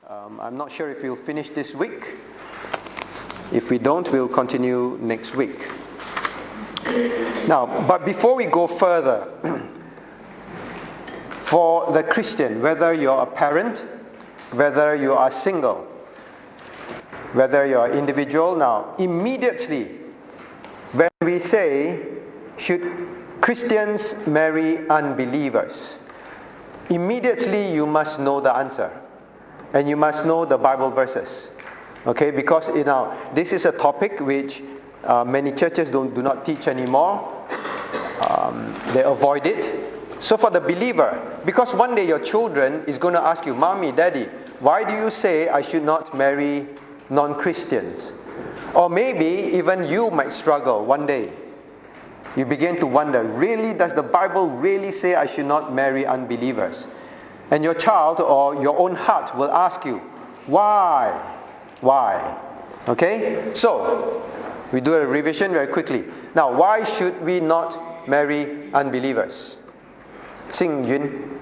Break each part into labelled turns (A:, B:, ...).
A: I'm not sure if we'll finish this week. If we don't, we'll continue next week. Now, but before we go further, for the Christian, whether you're a parent, whether you are single, whether you're an individual, now immediately when we say, should Christians marry unbelievers? Immediately you must know the answer. And you must know the Bible verses. Okay, because this is a topic which many churches do not teach anymore. They avoid it. So for the believer, because one day your children is going to ask you, Mommy, Daddy, why do you say I should not marry non-Christians? Or maybe even you might struggle one day. You begin to wonder, really, does the Bible really say I should not marry unbelievers? And your child or your own heart will ask you, why? Why? Okay? So, we do a revision very quickly. Now, why should we not marry unbelievers? Xing Yuan.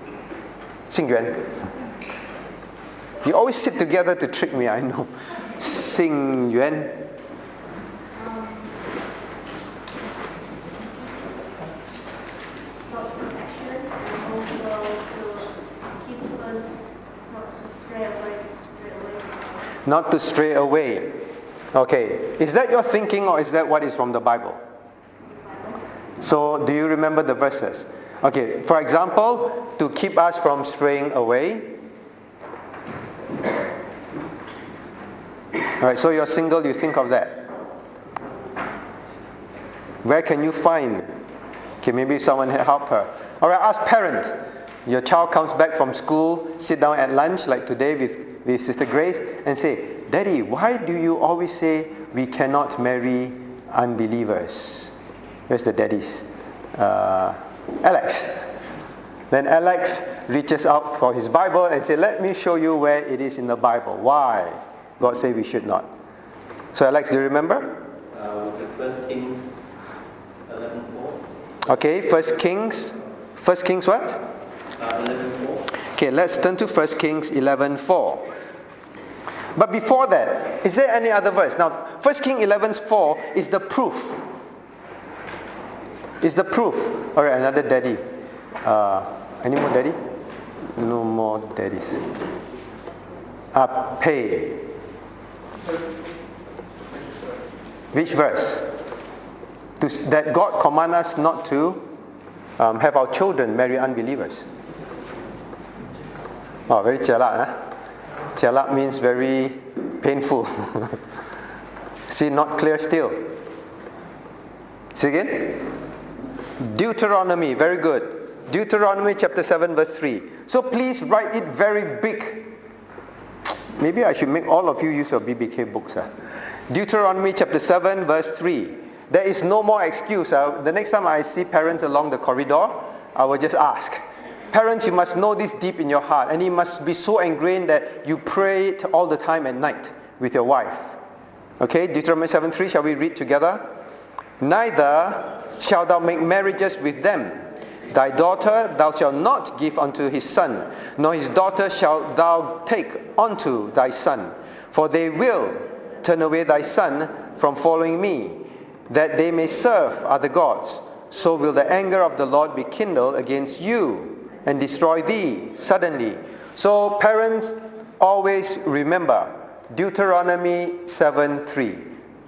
A: You always sit together to trick me, I know. Xing Yuan. Not to stray away. Okay. Is that your thinking or is that what is from the Bible? So, do you remember the verses? Okay. For example, to keep us from straying away. Alright, so you're single, you think of that. Where can you find? Okay, maybe someone help her. Alright, ask parent. Your child comes back from school, sit down at lunch like today with Sister Grace and say, Daddy, why do you always say we cannot marry unbelievers? Where's the daddies? Alex. Then Alex reaches out for his Bible and says, let me show you where it is in the Bible. Why God say we should not. So Alex, do you remember?
B: Was it 1 Kings 11:4?
A: Okay, 1 Kings what?
B: 11:4.
A: Okay, let's turn to 1 Kings 11:4. But before that, is there any other verse? Now, 1 Kings 11:4 is the proof. Is the proof. Alright, another daddy. Any more daddy? No more daddies. Pay. Which verse? That God command us not to have our children marry unbelievers. Oh, very jialat, huh? Jialat means very painful. See, not clear still. See again? Deuteronomy, very good. Deuteronomy chapter 7 verse 3. So please write it very big. Maybe I should make all of you use your BBK books. Deuteronomy chapter 7 verse 3. There is no more excuse. The next time I see parents along the corridor, I will just ask. Parents, you must know this deep in your heart, and it must be so ingrained that you pray it all the time at night with your wife. Okay, Deuteronomy 7:3, shall we read together? Neither shalt thou make marriages with them. Thy daughter thou shalt not give unto his son, nor his daughter shalt thou take unto thy son. For they will turn away thy son from following me, that they may serve other gods. So will the anger of the Lord be kindled against you, and destroy thee suddenly. So parents, always remember Deuteronomy 7:3.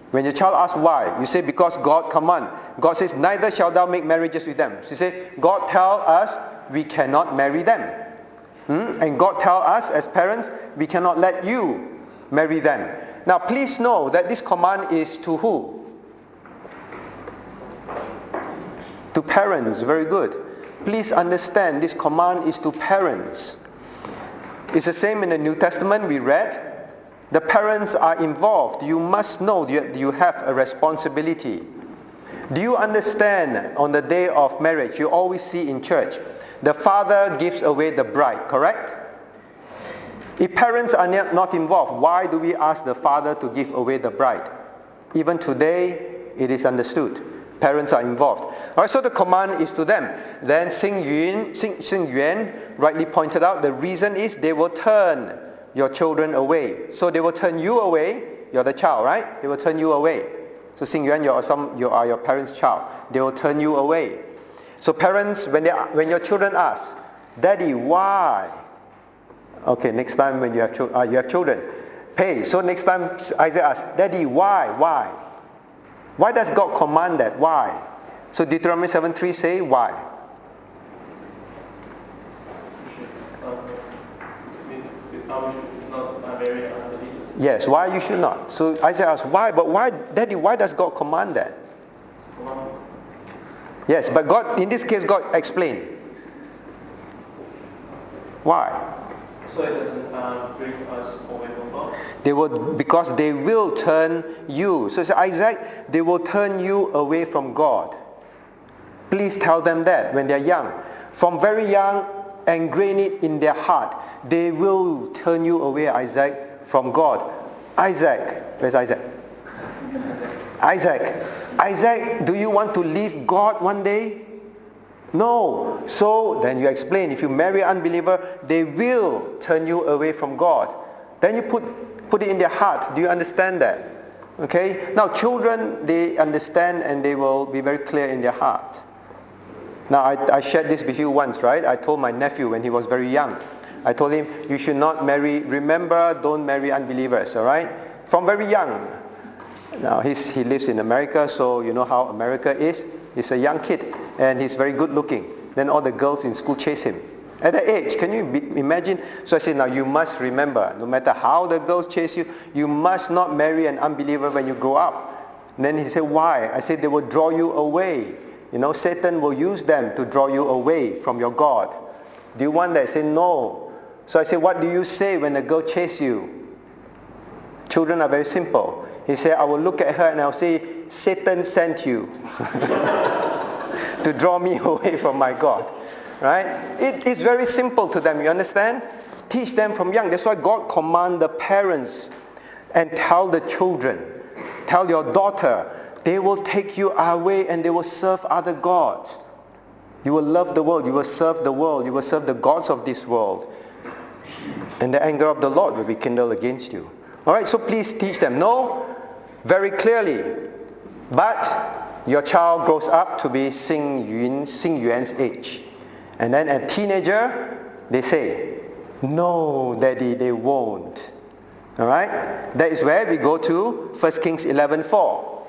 A: When your child asks why, you say because God command. God says, neither shalt thou make marriages with them. So you say, God tell us we cannot marry them. And God tell us as parents, we cannot let you marry them. Now please know that this command is to who? To parents. Very good. Please understand, this command is to parents. It's the same in the New Testament we read. The parents are involved. You must know that you have a responsibility. Do you understand on the day of marriage, you always see in church, the father gives away the bride, correct? If parents are not involved, why do we ask the father to give away the bride? Even today, it is understood. Parents are involved. Alright, so the command is to them. Then Xing Yuan rightly pointed out, the reason is they will turn your children away. So they will turn you away. You're the child, right? They will turn you away. So Xing Yuan, you are your parents' child. They will turn you away. So parents, when your children ask, Daddy, why? Okay, next time when you have children, pay. So next time Isaac asks, Daddy, why? Why? Why does God command that? Why? So Deuteronomy 7:3 say, why? Yes, why you should not. So Isaac asks, why? But why, Daddy, why does God command that? Yes, but God, in this case, God explained. Why?
B: So it doesn't bring us away from God?
A: Because they will turn you. So it's Isaac, they will turn you away from God. Please tell them that when they're young. From very young, ingrain it in their heart. They will turn you away, Isaac, from God. Isaac, where's Isaac? Isaac, do you want to leave God one day? No. So then you explain, if you marry an unbeliever, they will turn you away from God. Then you put it in their heart. Do you understand that? Okay? Now children, they understand and they will be very clear in their heart. Now I shared this with you once, right? I told my nephew when he was very young. I told him, you should not marry, remember, don't marry unbelievers, all right? From very young. Now he lives in America, so you know how America is. He's a young kid and he's very good looking. Then all the girls in school chase him. At that age, can you imagine? So I said, now you must remember, no matter how the girls chase you, you must not marry an unbeliever when you grow up. And then he said, why? I said, they will draw you away. You know, Satan will use them to draw you away from your God. Do you want that? I said, no. So I said, what do you say when a girl chases you? Children are very simple. He said, I will look at her and I'll say, Satan sent you to draw me away from my God. Right? It is very simple to them, you understand? Teach them from young. That's why God commands the parents and tell the children, tell your daughter, they will take you away and they will serve other gods. You will love the world, you will serve the world, you will serve the gods of this world. And the anger of the Lord will be kindled against you. Alright, so please teach them. No, very clearly. But your child grows up to be Xing Yuan's age. And then a teenager, they say, no, Daddy, they won't. Alright? That is where we go to 1 Kings 11:4.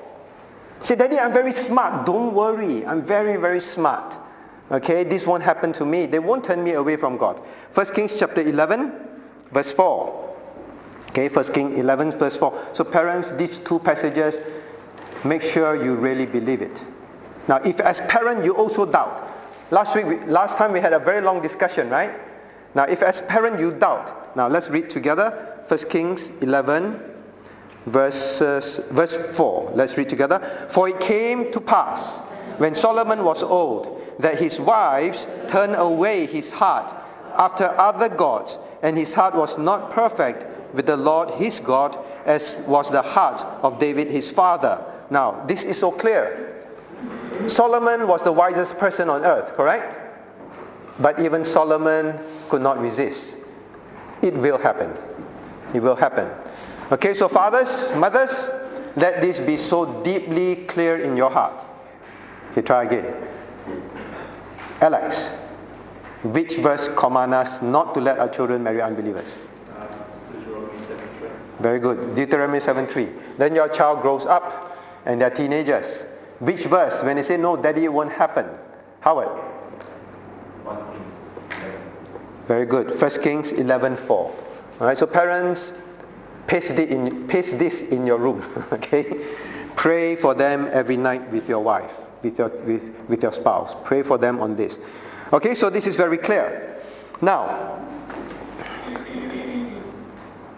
A: Say, Daddy, I'm very smart. Don't worry. I'm very, very smart. Okay, this won't happen to me. They won't turn me away from God. 1 Kings chapter 11, verse 4. Okay, 1 Kings 11, verse 4. So parents, these two passages, make sure you really believe it. Now, if as parent you also doubt. Last time we had a very long discussion, right? Now, if as parent you doubt. Now, let's read together. 1 Kings 11, verse 4. Let's read together. For it came to pass, when Solomon was old, that his wives turned away his heart after other gods, and his heart was not perfect with the Lord his God, as was the heart of David his father. Now, this is so clear. Solomon was the wisest person on earth, correct? But even Solomon could not resist. It will happen. It will happen. Okay, so fathers, mothers, let this be so deeply clear in your heart. Okay, try again. Alex, which verse commands us not to let our children marry unbelievers? Very good. Deuteronomy 7:3. Then your child grows up and they're teenagers. Which verse? When they say, no, Daddy, it won't happen. Howard? Very good. 1 Kings 11:4. All right, so parents, paste this in your room. Okay? Pray for them every night with your wife, with your spouse. Pray for them on this. Okay, so this is very clear. Now,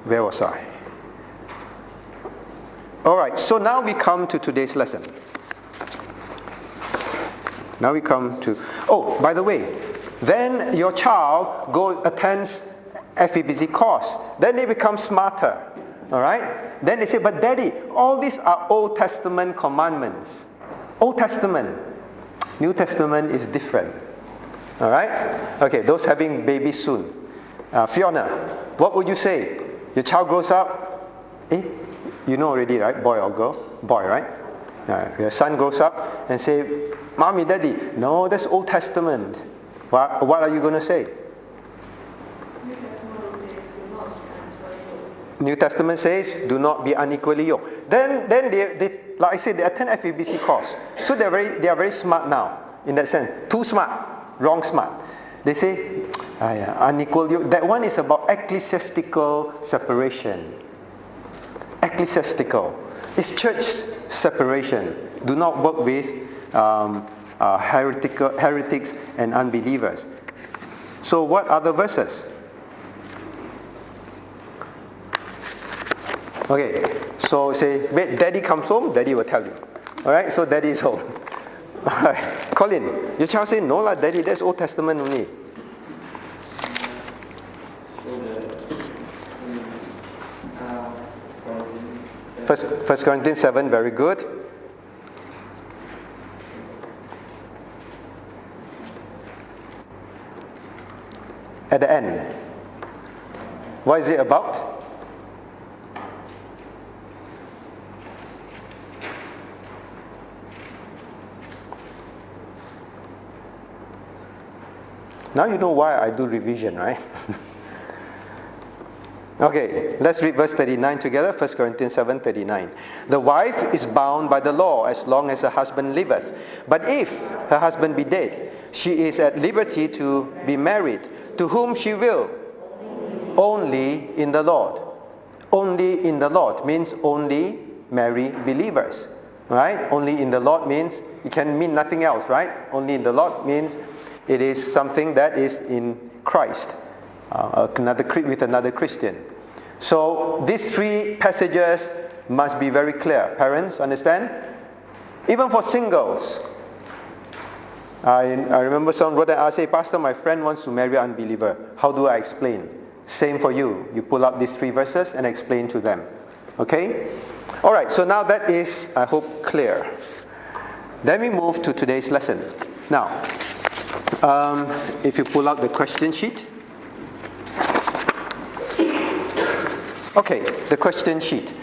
A: where was I? Alright, so now we come to today's lesson. Now we come to, oh, by the way, then your child attends FEBC course. Then they become smarter. Alright? Then they say, but Daddy, all these are Old Testament commandments. Old Testament. New Testament is different. Alright? Okay, those having babies soon. Fiona, what would you say? Your child grows up, you know already, right? Boy or girl? Boy, right? Your son grows up and say, Mommy, Daddy, no, that's Old Testament. What are you going to say? New Testament says, do not be unequally yoked. Then they like I said, they attend FEBC course. So they are very smart now, in that sense. Too smart, wrong smart. They say, unequal yoke. That one is about ecclesiastical separation. Ecclesiastical. It's church separation. Do not work with heretics and unbelievers. So what are the verses? Okay, so say, wait, Daddy comes home, Daddy will tell you. Alright, so Daddy is home. Alright, Colin, your child say, no lah, Daddy, that's Old Testament only. First Corinthians 7, very good. At the end, what is it about? Now you know why I do revision, right? Okay, let's read verse 39 together, 1 Corinthians 7:39. The wife is bound by the law as long as her husband liveth. But if her husband be dead, she is at liberty to be married, to whom she will. Only in the Lord. Only in the Lord means only marry believers. Right? Only in the Lord means, it can mean nothing else, right? Only in the Lord means it is something that is in Christ, with another Christian. So these three passages must be very clear. Parents, understand? Even for singles. I remember someone wrote and say, Pastor, my friend wants to marry an unbeliever. How do I explain? Same for you. You pull up these three verses and explain to them. Okay? Alright, so now that is, I hope, clear. Then we move to today's lesson. Now, if you pull out the question sheet. Okay, the question sheet.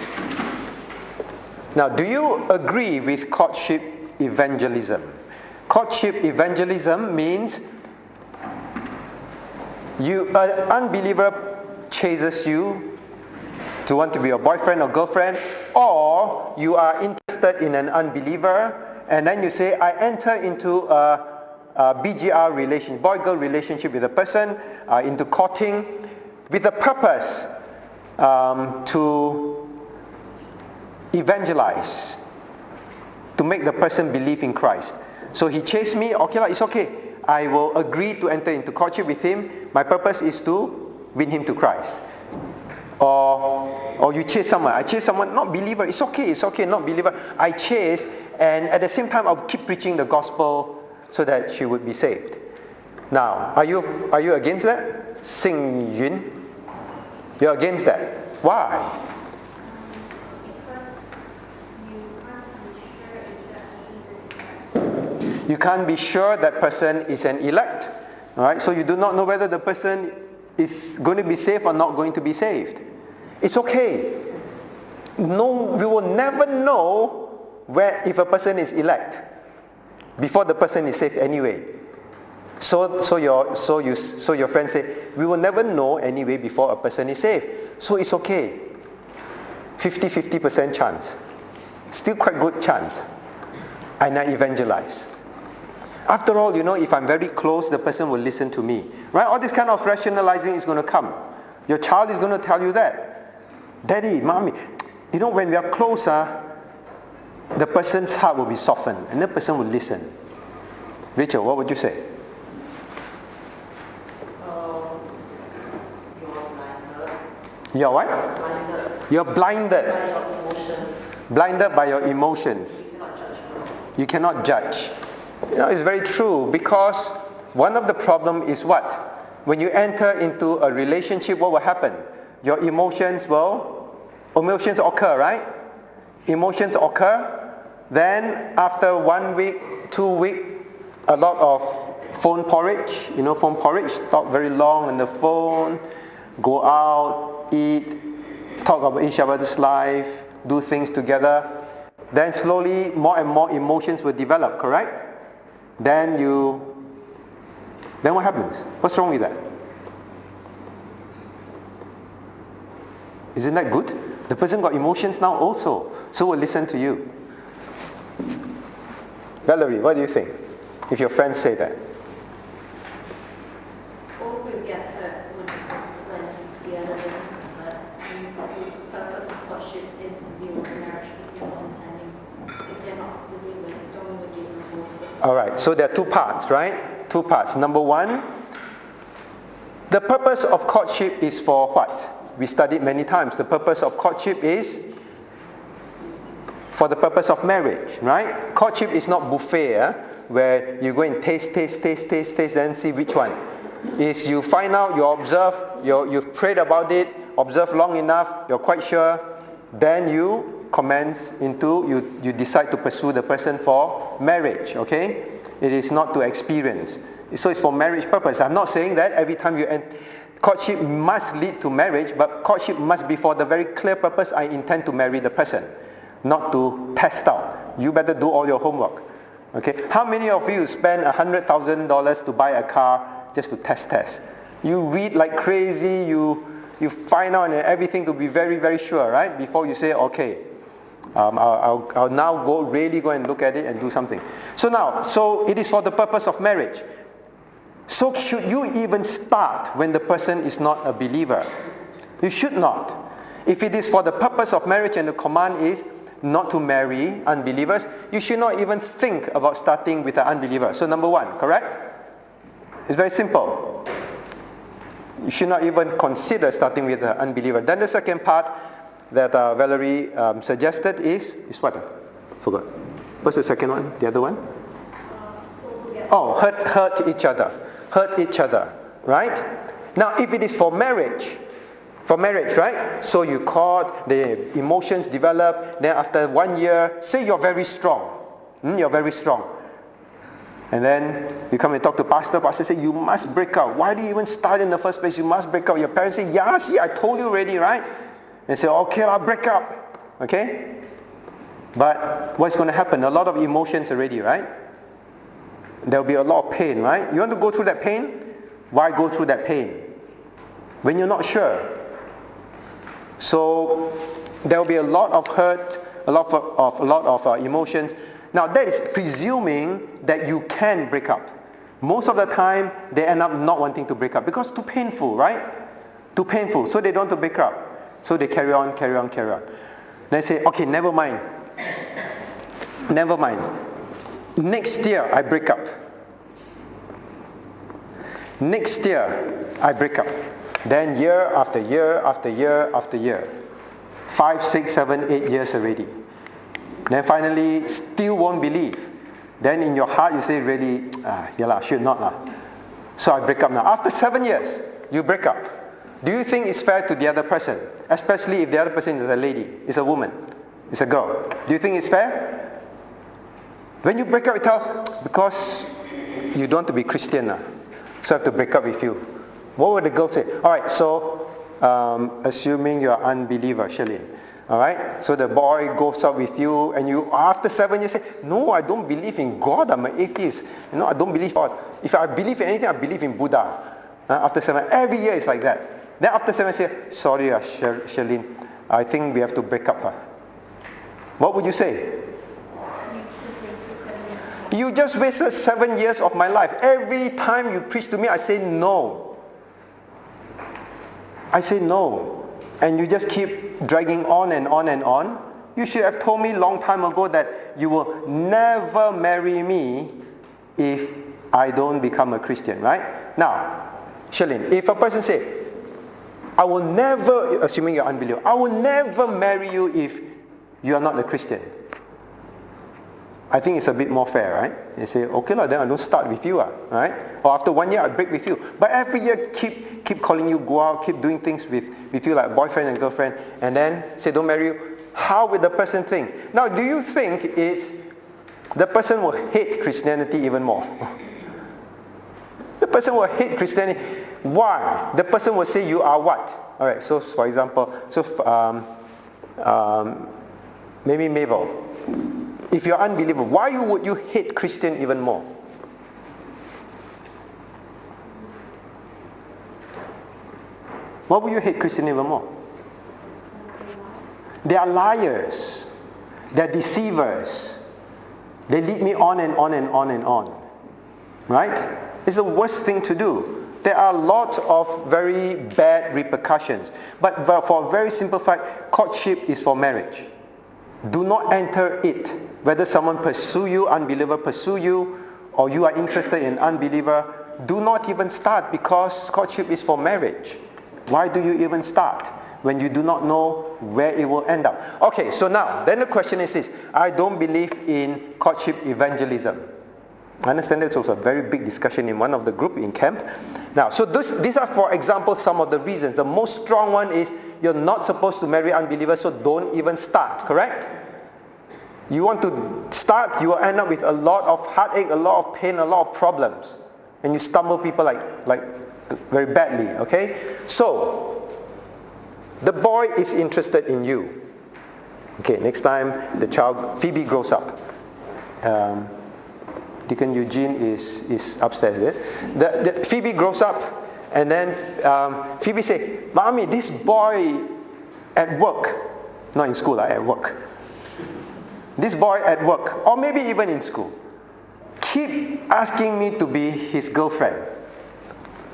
A: Now, do you agree with courtship evangelism? Courtship evangelism means an unbeliever chases you to want to be your boyfriend or girlfriend, or you are interested in an unbeliever, and then you say, I enter into a BGR relationship, boy-girl relationship with a person, into courting, with the purpose to evangelize, to make the person believe in Christ. So he chased me, okay, it's okay. I will agree to enter into courtship with him. My purpose is to win him to Christ. Or you chase someone. I chase someone, not believer. It's okay, not believer. I chase, and at the same time, I'll keep preaching the gospel so that she would be saved. Now, are you against that? Xing Yun? You're against that. Why? You can't be sure that person is an elect. Alright, so you do not know whether the person is going to be saved or not going to be saved. It's okay. No, we will never know if a person is elect before the person is saved anyway. So your friend say, we will never know anyway before a person is saved. So it's okay. 50% chance. Still quite good chance. And I evangelize. After all, if I'm very close, the person will listen to me. Right? All this kind of rationalizing is going to come. Your child is going to tell you that. Daddy, Mommy, when we are closer, the person's heart will be softened and the person will listen. Rachel, what would you say? You're what? Blinded. You're blinded. By your emotions. Blinded by your emotions. You cannot judge. It's very true, because one of the problems is what? When you enter into a relationship, what will happen? Your emotions occur, right? Emotions occur. Then after 1 week, 2 weeks, a lot of phone porridge. Phone porridge, talk very long on the phone, go out, eat, talk about each other's life, do things together. Then slowly more and more emotions will develop, correct? Then what happens? What's wrong with that? Isn't that good? The person got emotions now also, so will listen to you. Valerie, what do you think? If your friends say that.
C: All will get hurt when the other doesn't hurt. And the purpose of courtship is to build marriage before intending. If they're not believing, don't want to give them most.
A: Alright, so there are two parts, right? Two parts. Number one, the purpose of courtship is for what? We studied many times. The purpose of courtship is for the purpose of marriage, right? Courtship is not buffet, where you go and taste, then see which one. Is you find out, you observe, you've prayed about it, observe long enough, you're quite sure, then you commence into, you decide to pursue the person for marriage, okay? It is not to experience. So it's for marriage purpose. I'm not saying that every time you courtship must lead to marriage, but courtship must be for the very clear purpose, I intend to marry the person, not to test out. You better do all your homework. Okay? How many of you spend $100,000 to buy a car just to test? You read like crazy, you find out everything to be very, very sure, right? Before you say, okay, I'll now go and look at it and do something. So it is for the purpose of marriage. So should you even start when the person is not a believer? You should not. If it is for the purpose of marriage and the command is not to marry unbelievers, you should not even think about starting with an unbeliever. So number one, correct? It's very simple. You should not even consider starting with an unbeliever. Then the second part that Valerie suggested is what? Forgot. What's the second one? The other one? Oh, hurt each other. Hurt each other, right? Now, if it is for marriage, right? So you caught, the emotions develop, then after 1 year, say you're very strong. You're very strong. And then you come and talk to pastor say, you must break up. Why do you even start in the first place? You must break up. Your parents say, yeah, see, I told you already, right? They say, okay, I'll break up. Okay? But what's going to happen? A lot of emotions already, right? There'll be a lot of pain, right? You want to go through that pain? Why go through that pain when you're not sure? So there'll be a lot of hurt, a lot of emotions. Now that is presuming that you can break up. Most of the time they end up not wanting to break up because it's too painful, right? Too painful. So they don't want to break up. So they carry on. They say, okay, never mind. Next year I break up. Next year I break up. Then year after year. 5, 6, 7, 8 years already. Then finally still won't believe. Then in your heart you say really, should not lah. So I break up now. After 7 years, you break up. Do you think it's fair to the other person? Especially if the other person is a lady, is a woman, is a girl. Do you think it's fair? When you break up with her, because you don't want to be Christian, so I have to break up with you. What would the girl say? Alright, so assuming you're an unbeliever, Shalene. Alright, so the boy goes out with you and you, after 7 years, say, no, I don't believe in God, I'm an atheist. I don't believe God. If I believe in anything, I believe in Buddha. After 7, every year it's like that. Then after 7 years, say, sorry, Shalene, I think we have to break up. What would you say? You just wasted 7 years of my life. Every time you preach to me, I say no. And you just keep dragging on and on. You should have told me long time ago that you will never marry me if I don't become a Christian, right? Now, Shalene, if a person say, I will never, assuming you're unbeliever, I will never marry you if you are not a Christian. I think it's a bit more fair, right? You say, okay, then I don't start with you, right? Or after 1 year, I break with you. But every year, keep calling you, go out, keep doing things with you like boyfriend and girlfriend, and then say, don't marry you. How would the person think? Now, do you think the person will hate Christianity even more? The person will hate Christianity. Why? The person will say, you are what? All right, so for example, maybe Mabel, if you're unbeliever, why would you hate Christian even more? Why would you hate Christian even more? They are liars. They're deceivers. They lead me on and on and on and on. Right? It's the worst thing to do. There are a lot of very bad repercussions. But for a very simple fact, courtship is for marriage. Do not enter it. Whether someone pursue you, unbeliever pursue you, or you are interested in unbeliever, do not even start, because courtship is for marriage. Why do you even start when you do not know where it will end up? Okay, so now, then the question is this. I don't believe in courtship evangelism. I understand that's also a very big discussion in one of the group in camp. Now, so these are, for example, some of the reasons. The most strong one is you're not supposed to marry unbelievers, so don't even start, correct? You want to start, you will end up with a lot of heartache, a lot of pain, a lot of problems. And you stumble people like very badly, okay? So, the boy is interested in you. Okay, next time the child, Phoebe, grows up. Deacon Eugene is upstairs, is it? Phoebe grows up, and then Phoebe say, Mommy, this boy at work, not in school, at work. This boy at work, or maybe even in school, keep asking me to be his girlfriend.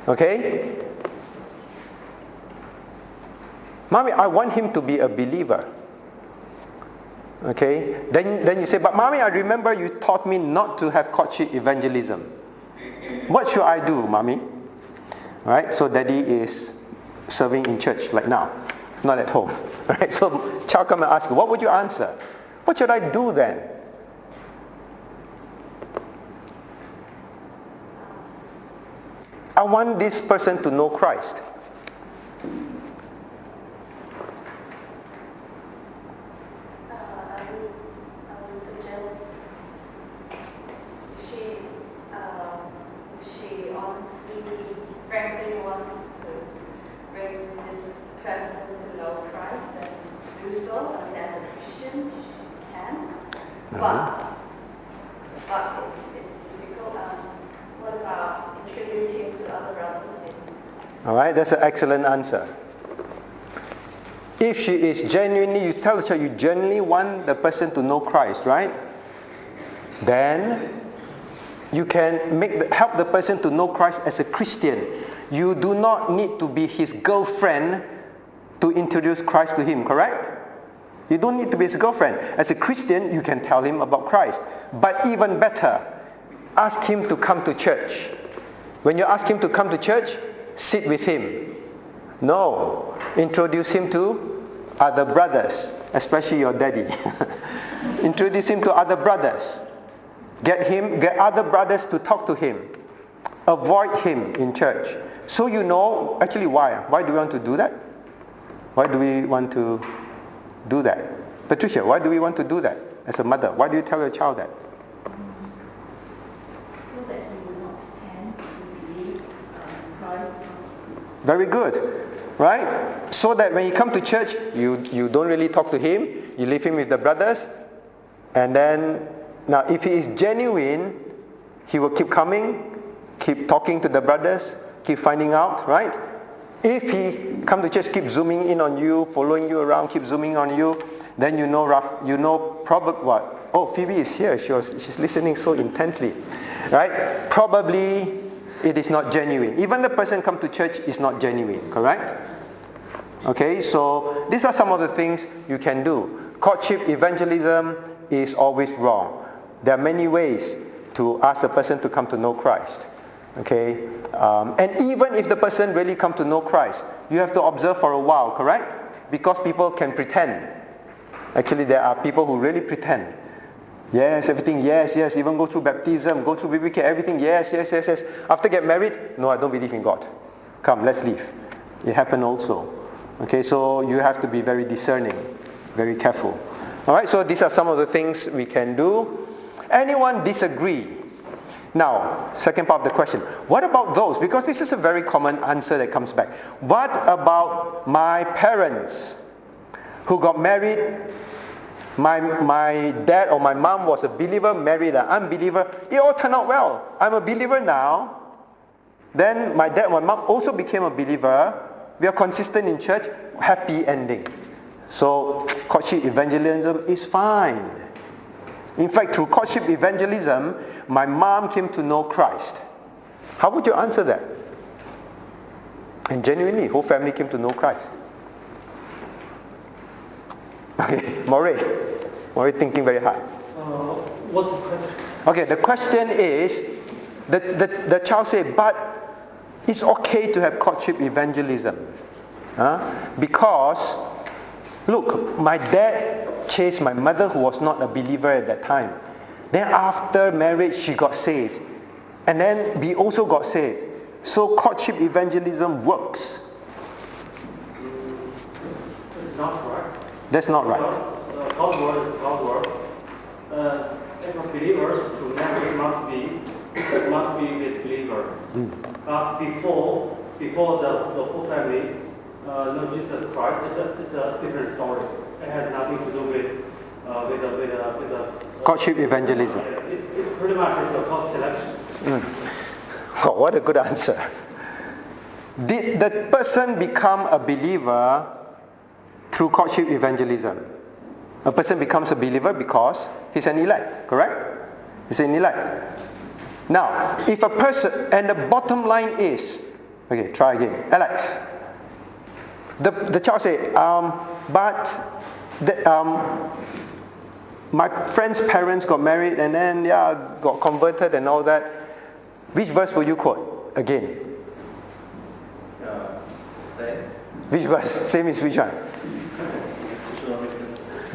A: Okay? Mommy, I want him to be a believer. Okay? Then you say, but Mommy, I remember you taught me not to have courtship evangelism. What should I do, Mommy? Right? So Daddy is serving in church like now, not at home. Right? So child come and ask you, what would you answer? What should I do then? I want this person to know Christ. Alright, that's an excellent answer. If she is genuinely, you tell the child you genuinely want the person to know Christ, right? Then you can help the person to know Christ as a Christian. You do not need to be his girlfriend to introduce Christ to him, correct? You don't need to be his girlfriend. As a Christian, you can tell him about Christ. But even better, ask him to come to church. When you ask him to come to church, sit with him. No, introduce him to other brothers, especially your daddy. Introduce him to other brothers. Get other brothers to talk to him. Avoid him in church. So you know, actually why? Why do we want to do that? Why do we want to do that? Patricia, why do we want to do that as a mother? Why do you tell your child that?
C: So that he will not pretend to believe Christ.
A: Very good. Right? So that when you come to church, you don't really talk to him. You leave him with the brothers. And then, now if he is genuine, he will keep coming, keep talking to the brothers, keep finding out, right? If he come to church, keep zooming in on you, following you around, keep zooming on you, then you know probably what? Oh, Phoebe is here. She's listening so intensely, right? Probably it is not genuine. Even the person come to church is not genuine, correct? Okay, so these are some of the things you can do. Courtship evangelism is always wrong. There are many ways to ask a person to come to know Christ. Okay, and even if the person really come to know Christ, you have to observe for a while, correct? Because people can pretend. Actually, there are people who really pretend. Yes, everything, yes, even go through baptism, go through BPCWA, everything, yes. After get married, no, I don't believe in God. Come, let's leave. It happened also. Okay, so you have to be very discerning, very careful. Alright, so these are some of the things we can do. Anyone disagree Now, second part of the question. What about those? Because this is a very common answer that comes back. What about my parents who got married? My dad or my mom was a believer, married an unbeliever. It all turned out well. I'm a believer now. Then my dad and my mom also became a believer. We are consistent in church. Happy ending. So courtship evangelism is fine. In fact, through courtship evangelism, my mom came to know Christ. How would you answer that? And genuinely, whole family came to know Christ. Okay, Maury thinking very hard.
B: What's the question?
A: Okay, the question is, the child said, but it's okay to have courtship evangelism. Because, look, my dad chased my mother who was not a believer at that time. Then after marriage, she got saved. And then we also got saved. So courtship evangelism works.
B: It's not right.
A: That's not right.
B: God's word is God's word. If a believer to marry must be with believer. Before the whole family know Jesus Christ, it's a different story. It has nothing to do with
A: Courtship evangelism.
B: It's pretty much a cost selection.
A: Oh, what a good answer. Did the person become a believer through courtship evangelism? A person becomes a believer because he's an elect, correct? He's an elect. Now, if a person, and the bottom line is, okay, try again. Alex, the child said, my friend's parents got married and then, got converted and all that. Which verse will you quote again?
B: Same.
A: Which verse? Same is which one?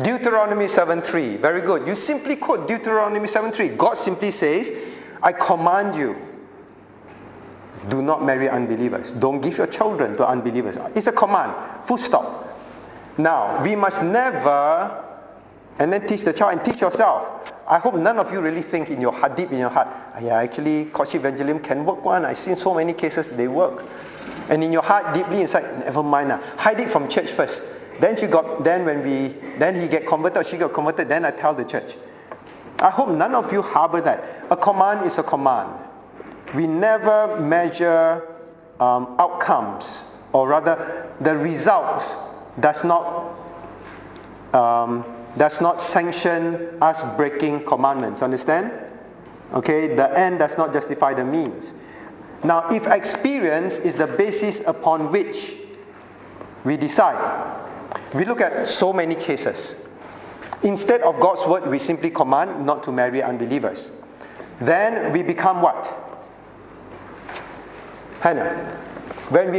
A: Deuteronomy 7:3. Very good. You simply quote Deuteronomy 7:3. God simply says, I command you, do not marry unbelievers. Don't give your children to unbelievers. It's a command. Full stop. Now, we must never, and then teach the child and teach yourself. I hope none of you really think in your heart, deep in your heart, actually courtship evangelism can work one. I've seen so many cases they work. And in your heart, deeply inside, never mind. Hide it from church first. Then he get converted or she got converted, then I tell the church. I hope none of you harbor that. A command is a command. We never measure outcomes, or rather the results does not sanction us breaking commandments. Understand? Okay, the end does not justify the means. Now, if experience is the basis upon which we decide, we look at so many cases. Instead of God's word, we simply command not to marry unbelievers. Then we become what? Hannah, when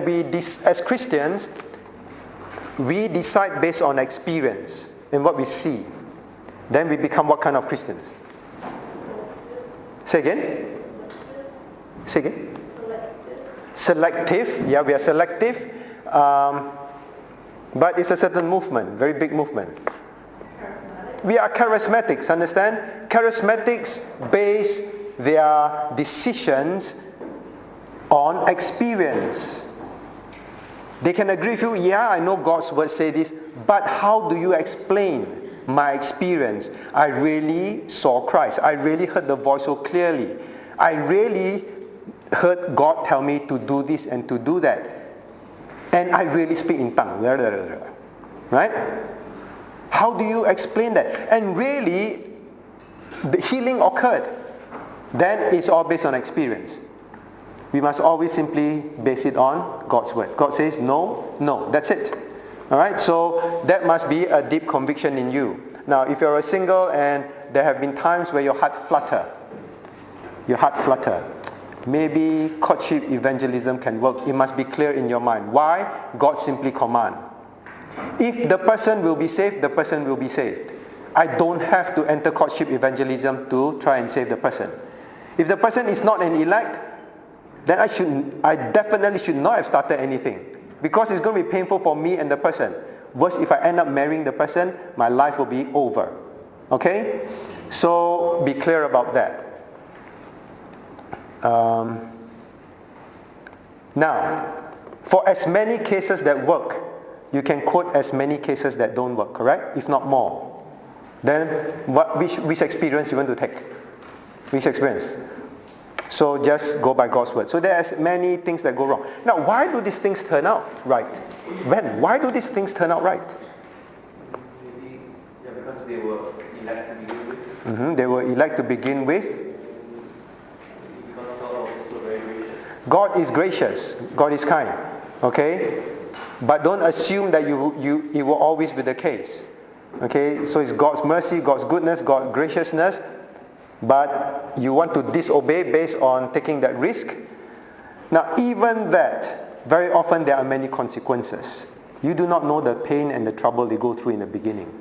A: we as Christians, we decide based on experience and what we see. Then we become what kind of Christians? Say again? Say again? Selective. Yeah, we are selective. But it's a certain movement, very big movement. We are charismatics, understand? Charismatics base their decisions on experience. They can agree with you, I know God's word say this, but how do you explain my experience? I really saw Christ. I really heard the voice so clearly. I really heard God tell me to do this and to do that. And I really speak in tongues. Right? How do you explain that? And really, the healing occurred. Then it's all based on experience. We must always simply base it on God's word. God says no, no, that's it. Alright, so that must be a deep conviction in you. Now, if you're a single and there have been times where your heart flutter, maybe courtship evangelism can work. It must be clear in your mind. Why? God simply command. If the person will be saved, the person will be saved. I don't have to enter courtship evangelism to try and save the person. If the person is not an elect, then I definitely should not have started anything, because it's going to be painful for me and the person. Worse, if I end up marrying the person, my life will be over. Okay? So be clear about that. Now, for as many cases that work, you can quote as many cases that don't work, correct? If not more. Then which experience you want to take? Which experience? So just go by God's word. So there's many things that go wrong. Now, why do these things turn out right? When? Why do these things turn out right?
B: Because they were elect to begin with.
A: They were elect to begin with.
B: Because God was also very gracious.
A: God is gracious. God is kind. Okay? But don't assume that it will always be the case. Okay? So it's God's mercy, God's goodness, God's graciousness. But you want to disobey based on taking that risk. Now, even that, very often there are many consequences. You do not know the pain and the trouble they go through in the beginning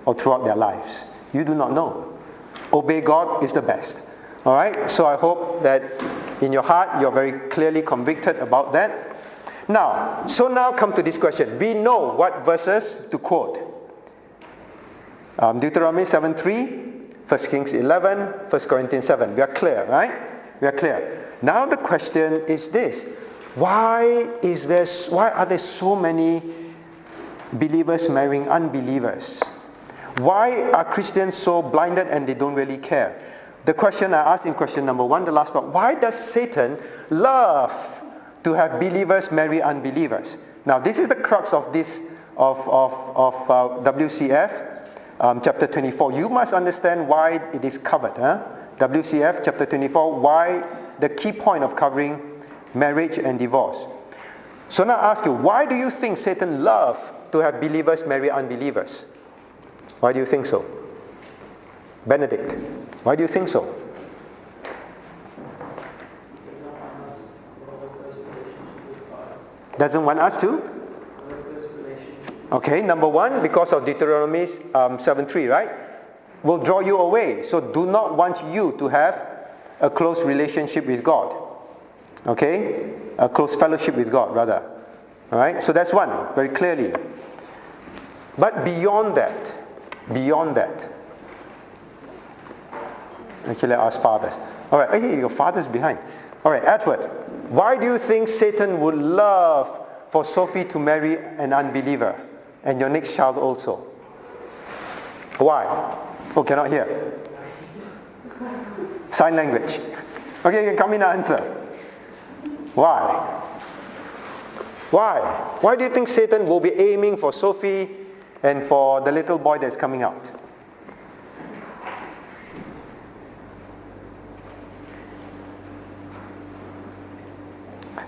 A: or throughout their lives. You do not know. Obey God is the best. All right? So I hope that in your heart you're very clearly convicted about that. Now come to this question. We know what verses to quote. Deuteronomy 7:3. 1 Kings 11, 1 Corinthians 7. We are clear, right? We are clear. Now the question is this. Why are there so many believers marrying unbelievers? Why are Christians so blinded and they don't really care? The question I asked in question number 1, the last part, why does Satan love to have believers marry unbelievers? Now this is the crux of this, of WCF. Chapter 24. You must understand why it is covered. WCF chapter 24, why the key point of covering marriage and divorce. So now I ask you, why do you think Satan loves to have believers marry unbelievers? Why do you think so? Benedict, why do you think so? Doesn't want us to? Okay, number 1, because of Deuteronomy 7:3, right? Will draw you away. So do not want you to have a close relationship with God. Okay? A close fellowship with God, rather. Alright? So that's one, very clearly. But beyond that, actually I ask fathers. Alright, hey, your father's behind. Alright, Edward, why do you think Satan would love for Sophie to marry an unbeliever? And your next child also. Why? Oh, cannot hear. Sign language. Okay, you can come in and answer. Why? Why? Why do you think Satan will be aiming for Sophie and for the little boy that's coming out?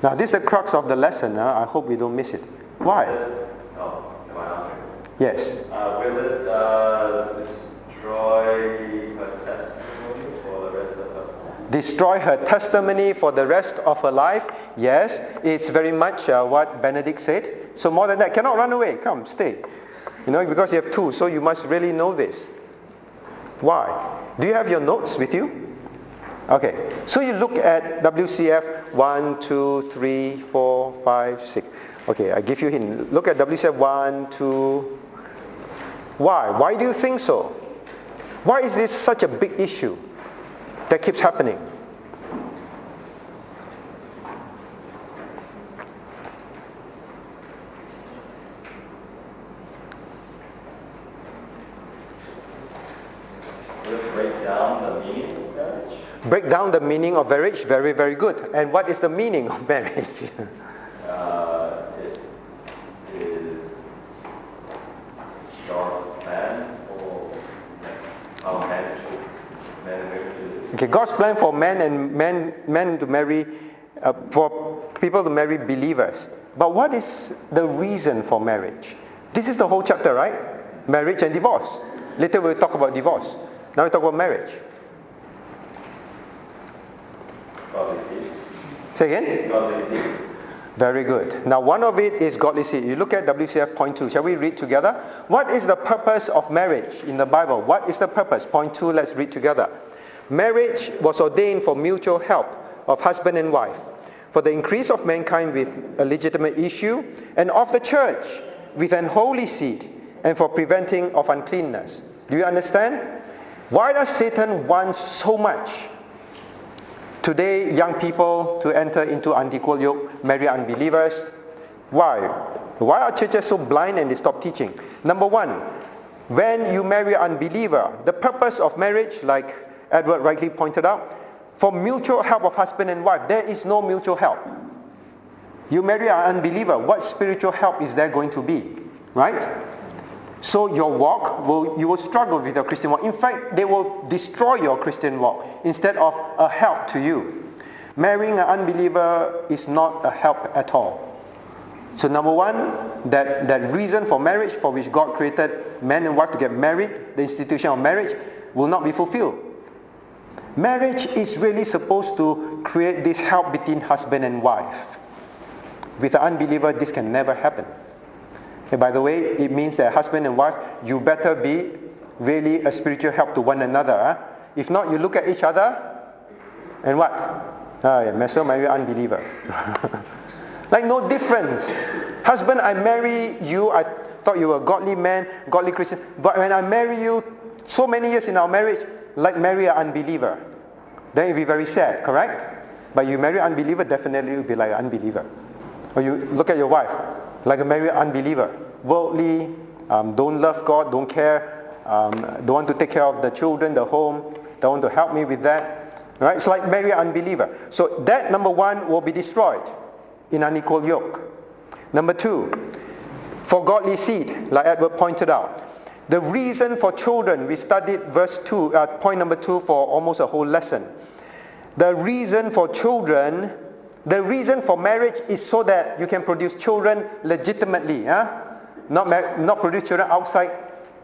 A: Now this is the crux of the lesson. I hope we don't miss it. Why? Yes.
D: Will it destroy her testimony for the rest of her life?
A: Destroy her testimony for the rest of her life? Yes. It's very much what Benedict said. So more than that, cannot run away. Come, stay. Because you have 2, so you must really know this. Why? Do you have your notes with you? Okay. So you look at WCF 1, 2, 3, 4, 5, 6. Okay, I give you a hint. Look at WCF 1, 2. Why? Why do you think so? Why is this such a big issue that keeps happening?
D: Will it break down the meaning of marriage?
A: Break down the meaning of marriage? Very, very good. And what is the meaning of marriage? Okay, God's plan for men to marry, for people to marry believers. But what is the reason for marriage? This is the whole chapter, right? Marriage and divorce. Later we'll talk about divorce. Now we talk about marriage.
D: Godly seed.
A: Say again?
D: Godly seed.
A: Very good. Now one of it is godly seed. You look at WCF point 2. Shall we read together? What is the purpose of marriage in the Bible? What is the purpose? Point 2, let's read together. Marriage was ordained for mutual help of husband and wife, for the increase of mankind with a legitimate issue, and of the church with an holy seed, and for preventing of uncleanness. Do you understand? Why does Satan want so much today young people to enter into unequal yoke marry unbelievers. Why? Why are churches so blind and they stop teaching? Number one, when you marry an unbeliever, the purpose of marriage, like Edward rightly pointed out, for mutual help of husband and wife. There is no mutual help. You marry an unbeliever, what spiritual help is there going to be? Right? So your walk, you will struggle with your Christian walk. In fact, they will destroy your Christian walk instead of a help to you. Marrying an unbeliever is not a help at all. So number one, that reason for marriage, for which God created man and wife to get married, the institution of marriage, will not be fulfilled. Marriage is really supposed to create this help between husband and wife. With an unbeliever, this can never happen. And by the way, it means that husband and wife, you better be really a spiritual help to one another. Huh? If not, you look at each other and what? May as well marry an unbeliever. Like no difference. Husband, I marry you, I thought you were a godly man, godly Christian, but when I marry you, so many years in our marriage, like marry an unbeliever, then it'll be very sad, correct? But you marry an unbeliever, definitely you'll be like an unbeliever. Or you look at your wife, like a married unbeliever, worldly, don't love God, don't care, don't want to take care of the children, the home, don't want to help me with that. Right? It's like marry an unbeliever. So that, number one, will be destroyed in unequal yoke. Number two, for godly seed, like Edward pointed out. The reason for children, we studied verse 2, point number 2 for almost a whole lesson. The reason for children, the reason for marriage is so that you can produce children legitimately. Not produce children outside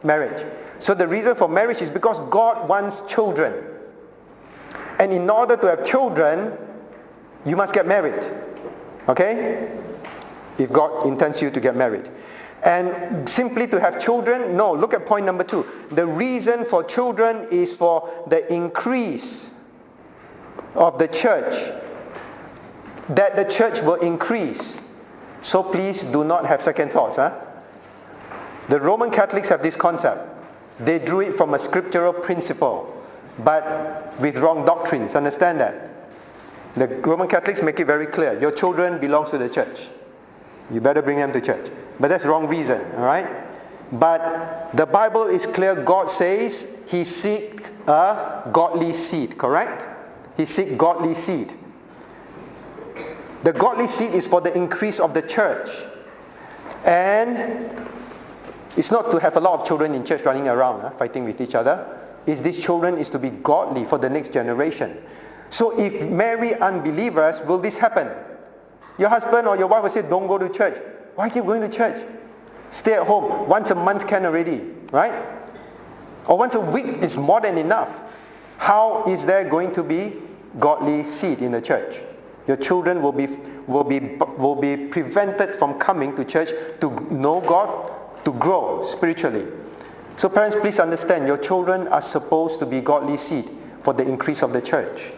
A: marriage. So the reason for marriage is because God wants children. And in order to have children, you must get married. Okay? If God intends you to get married. And simply to have children, no. Look at point number 2. The reason for children is for the increase of the church. That the church will increase. So please do not have second thoughts. The Roman Catholics have this concept. They drew it from a scriptural principle, but with wrong doctrines. Understand that? The Roman Catholics make it very clear. Your children belongs to the church. You better bring them to church. But that's wrong reason, alright? But the Bible is clear. God says He seek a godly seed, correct? He seek godly seed. The godly seed is for the increase of the church. And it's not to have a lot of children in church running around, fighting with each other. These children is to be godly for the next generation. So if marry unbelievers, will this happen? Your husband or your wife will say, don't go to church. Why keep going to church? Stay at home. Once a month can already, right? Or once a week is more than enough. How is there going to be godly seed in the church? Your children will be prevented from coming to church to know God, to grow spiritually. So parents, please understand, your children are supposed to be godly seed for the increase of the church,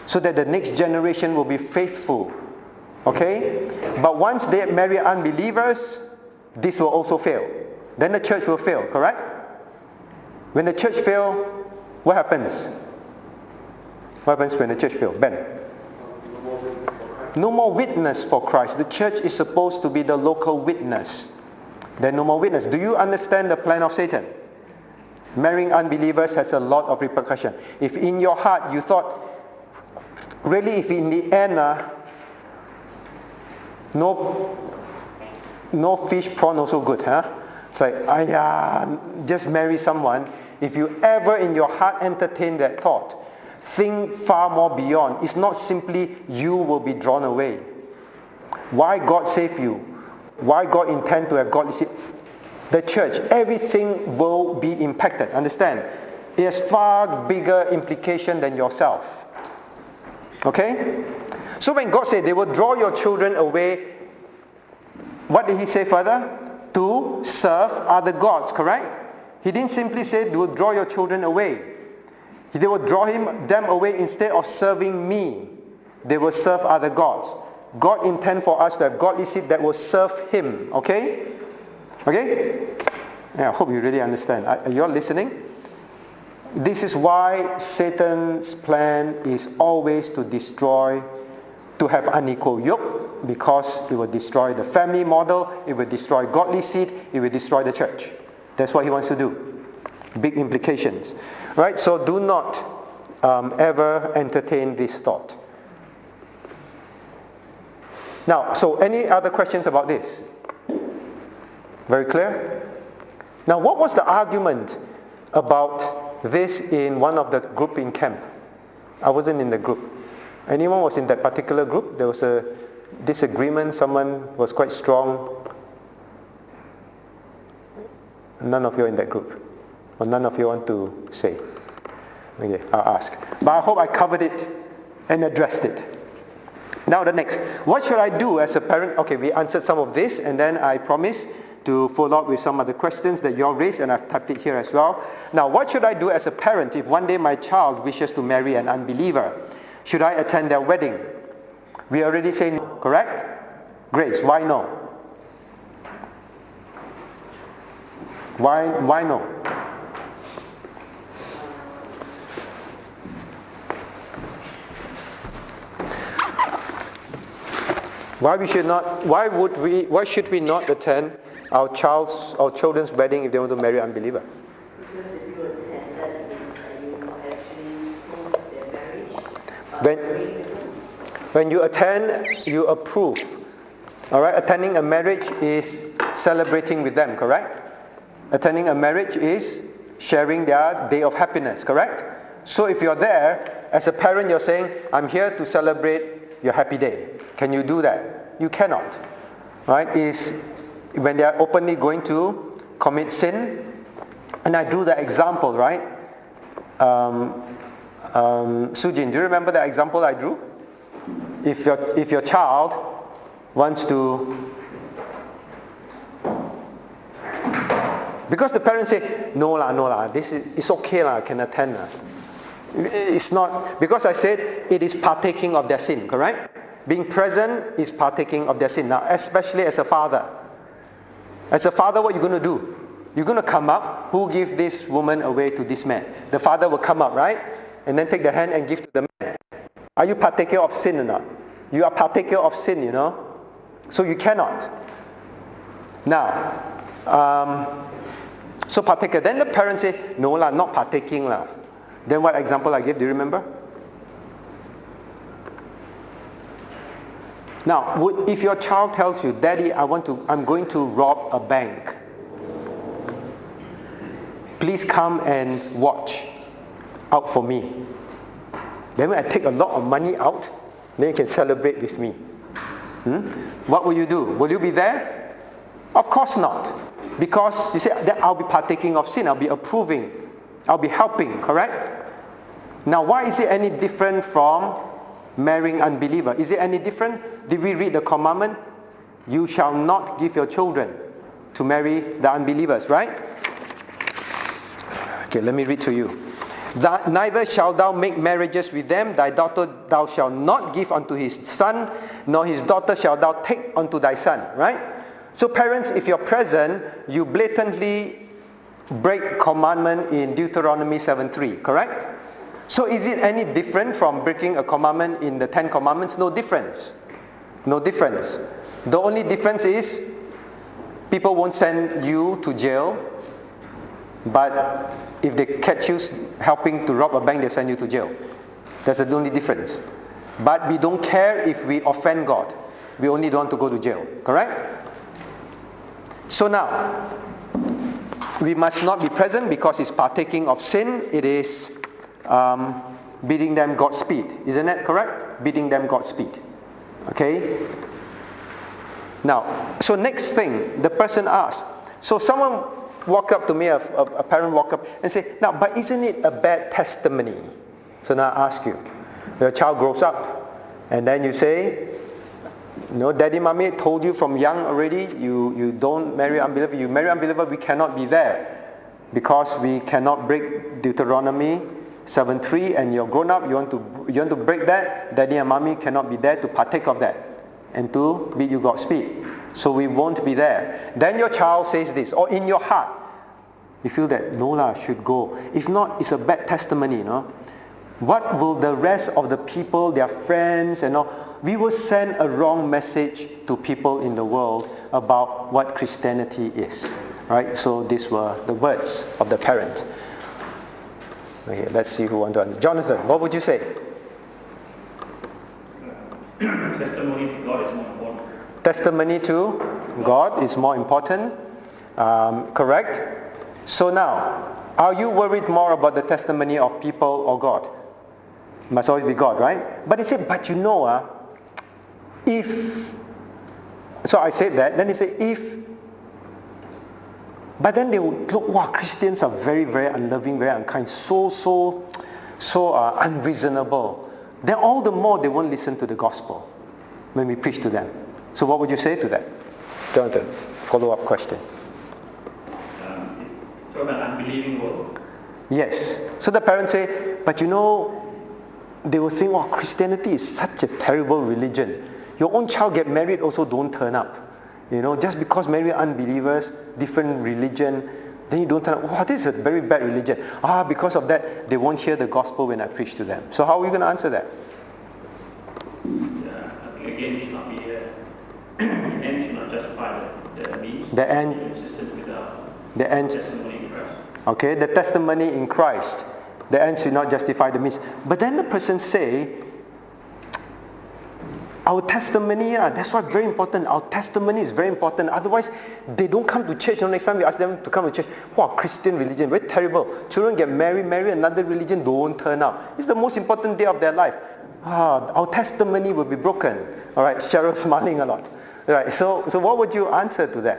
A: so that the next generation will be faithful. Okay? But once they marry unbelievers, this will also fail. Then the church will fail, correct? When the church fails, what happens? What happens when the church fails? Ben? No more witness for Christ. The church is supposed to be the local witness. Then no more witness. Do you understand the plan of Satan? Marrying unbelievers has a lot of repercussion. If in your heart you thought, really if in the end, no fish, prawn also good, It's like, just marry someone. If you ever in your heart entertain that thought, think far more beyond. It's not simply you will be drawn away. Why God save you? Why God intend to have godly seed? The church, everything will be impacted. Understand? It has far bigger implication than yourself. Okay? So when God said they will draw your children away, what did He say further? To serve other gods, correct? He didn't simply say they will draw your children away. They will draw them away instead of serving me. They will serve other gods. God intends for us to have godly seed that will serve Him. Okay? Okay? Yeah, I hope you really understand. Are you all listening? This is why Satan's plan is always to destroy, to have unequal yoke, because it will destroy the family model, it will destroy godly seed, it will destroy the church. That's what he wants to do. Big implications. Right? So do not ever entertain this thought. Now, so any other questions about this? Very clear? Now, what was the argument about this in one of the group in camp? I wasn't in the group. Anyone was in that particular group? There was a disagreement, someone was quite strong. None of you are in that group. Or none of you want to say? Okay, I'll ask. But I hope I covered it and addressed it. Now the next. What should I do as a parent? Okay, we answered some of this, and then I promise to follow up with some other questions that you all raised, and I've typed it here as well. Now, what should I do as a parent if one day my child wishes to marry an unbeliever? Should I attend their wedding? We already say no, correct? Grace, why no? Why no? Why should we not attend our children's wedding if they want to marry an unbeliever?
E: Because if you attend, that means that you will actually prove their marriage.
A: When you attend, you approve. Alright, attending a marriage is celebrating with them, correct? Attending a marriage is sharing their day of happiness, correct? So if you're there, as a parent you're saying, I'm here to celebrate your happy day. Can you do that? You cannot. Right? Is when they are openly going to commit sin. And I drew the example, right? Sujin, do you remember the example I drew? If your child wants to, because the parents say, no lah, it's okay lah, I can attend lah. It's not, because I said it is partaking of their sin, correct? Being present is partaking of their sin. Now, especially as a father. As a father, what are you going to do? You're going to come up, who give this woman away to this man? The father will come up, right? And then take the hand and give to the man. Are you partaker of sin or not? You are partaker of sin, you know. So you cannot. Now, so partaker. Then the parents say, no lah, not partaking lah. Then what example I gave, do you remember? Now, if your child tells you, Daddy, I'm going to rob a bank. Please come and watch out for me. Then when I take a lot of money out, then you can celebrate with me. What will you do? Will you be there? Of course not. Because you say, that I'll be partaking of sin, I'll be approving, I'll be helping, correct? Now, why is it any different from marrying unbeliever? Is it any different? Did we read the commandment? You shall not give your children to marry the unbelievers, right? Okay, let me read to you. Neither shalt thou make marriages with them. Thy daughter thou shalt not give unto his son, nor his daughter shalt thou take unto thy son, right? So parents, if you're present, you blatantly break commandment in Deuteronomy 7:3, correct? So is it any different from breaking a commandment in the 10 Commandments? No difference. No difference. The only difference is people won't send you to jail, but if they catch you helping to rob a bank, they send you to jail. That's the only difference. But we don't care if we offend God. We only don't want to go to jail. Correct? So now, we must not be present because it's partaking of sin. It is bidding them Godspeed. Isn't that correct? Bidding them Godspeed. Okay? Now, so next thing, the person asks. So someone walk up to me, a parent walk up and say, now, but isn't it a bad testimony? So now I ask you, your child grows up, and then you say, no, Daddy, Mommy told you from young already, you don't marry unbeliever. You marry unbeliever, we cannot be there because we cannot break Deuteronomy 7:3, and you're grown up, you want to break that. Daddy and Mommy cannot be there to partake of that and to bid you Godspeed. So we won't be there. Then your child says this, or in your heart, We feel that no should go. If not, it's a bad testimony, you know. What will the rest of the people, their friends and all, we will send a wrong message to people in the world about what Christianity is. Right? So these were the words of the parent. Okay, let's see who wants to answer. Jonathan, what would you say?
B: Testimony to God is more important.
A: Testimony to God is more important. Correct? So now, are you worried more about the testimony of people or God? Must always be God, right? But he said, but you know, if... So I said that, then he said, if... But then they would look, wow, Christians are very, very unloving, very unkind, so unreasonable. Then all the more they won't listen to the gospel when we preach to them. So what would you say to that? Jonathan, follow-up question.
B: From an unbelieving world.
A: Yes. So the parents say, but you know, they will think, oh, Christianity is such a terrible religion. Your own child get married also don't turn up. You know, just because marry unbelievers, different religion, then you don't turn up. Oh, this is a very bad religion. Because of that, they won't hear the gospel when I preach to them. So how are we going to answer that?
B: Again, it should not be the end should not justify the means.
A: The end.
B: Consistent with
A: the end.
B: Testimony in Christ.
A: Okay, the testimony in Christ. The end should not justify the means. But then the person say, our testimony, that's why very important. Our testimony is very important. Otherwise, they don't come to church. Next time we ask them to come to church, wow, Christian religion, very terrible. Children get married another religion, don't turn up. It's the most important day of their life. Our testimony will be broken. All right, Cheryl smiling a lot. All right, so what would you answer to that?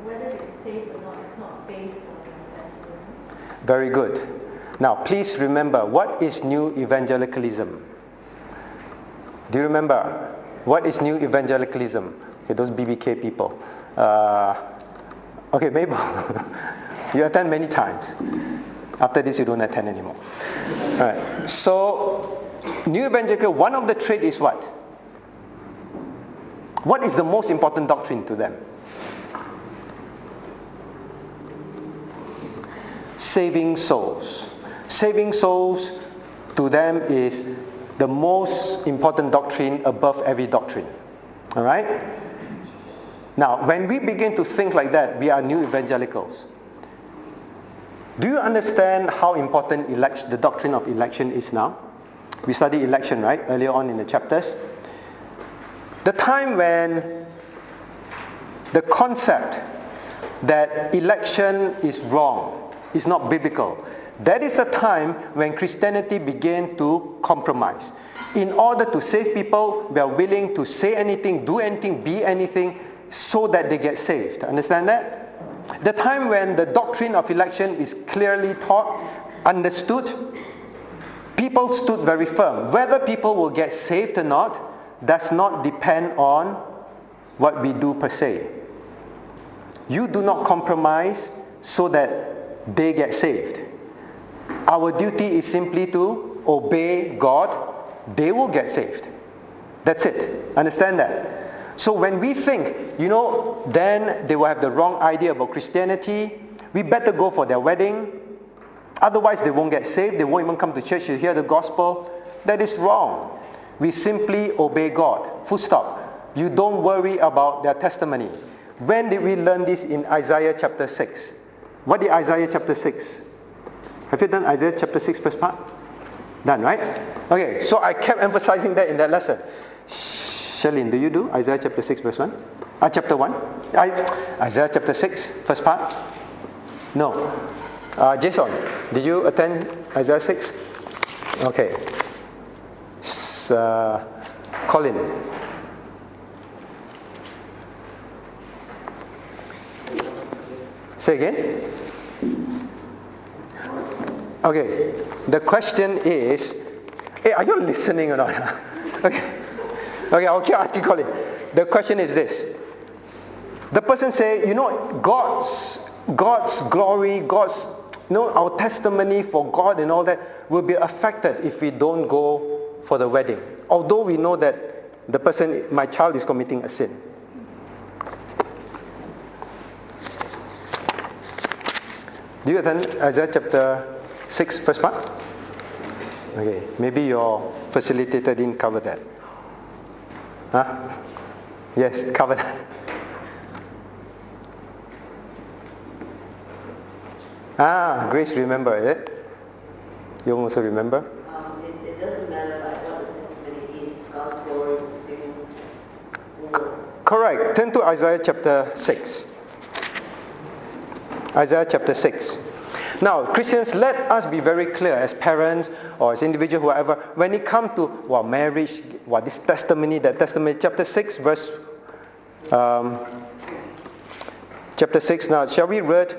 C: Whether it's safe or not, it's not based on your testimony.
A: Very good. Now, please remember, what is new evangelicalism? Do you remember? What is new evangelicalism? Okay, those BBK people. Okay, Mabel, you attend many times. After this, you don't attend anymore. All right. So, new evangelical, one of the traits is what? What is the most important doctrine to them? Saving souls. Saving souls to them is the most important doctrine above every doctrine. All right? Now, when we begin to think like that, we are new evangelicals. Do you understand how important the doctrine of election is now? We studied election, right? Earlier on in the chapters. The time when the concept that election is wrong, is not biblical, that is the time when Christianity began to compromise. In order to save people, we are willing to say anything, do anything, be anything, so that they get saved. Understand that? The time when the doctrine of election is clearly taught, understood, people stood very firm. Whether people will get saved or not does not depend on what we do per se. You do not compromise so that they get saved. Our duty is simply to obey God. They will get saved. That's it. Understand that? So when we think, then they will have the wrong idea about Christianity. We better go for their wedding. Otherwise they won't get saved. They won't even come to church to hear the gospel. That is wrong. We simply obey God. Full stop. You don't worry about their testimony. When did we learn this in Isaiah chapter 6? What did Isaiah chapter 6? Have you done Isaiah chapter 6 first part? Done, right? Okay, so I kept emphasizing that in that lesson. Shalin, do you do Isaiah chapter 6 verse 1? Chapter 1? Isaiah chapter 6 first part? No. Jason, did you attend Isaiah 6? Okay. Colin. Say again? Okay, the question is, hey, are you listening or not? Okay, I'll keep asking Colin. The question is this. The person say, God's glory, our testimony for God and all that will be affected if we don't go for the wedding. Although we know that the person, my child, is committing a sin. Do you attend Isaiah chapter 6 first part? Okay, maybe your facilitator didn't cover that. Huh? Yes, cover that. Grace remember, is it? You also remember?
E: It doesn't matter like what the testimony is, God's glory is still.
A: Correct. Turn to Isaiah chapter 6. Isaiah chapter 6. Now, Christians, let us be very clear as parents or as individuals, whoever, when it comes to marriage, this testimony, that testimony, chapter 6, verse, chapter 6, now, shall we read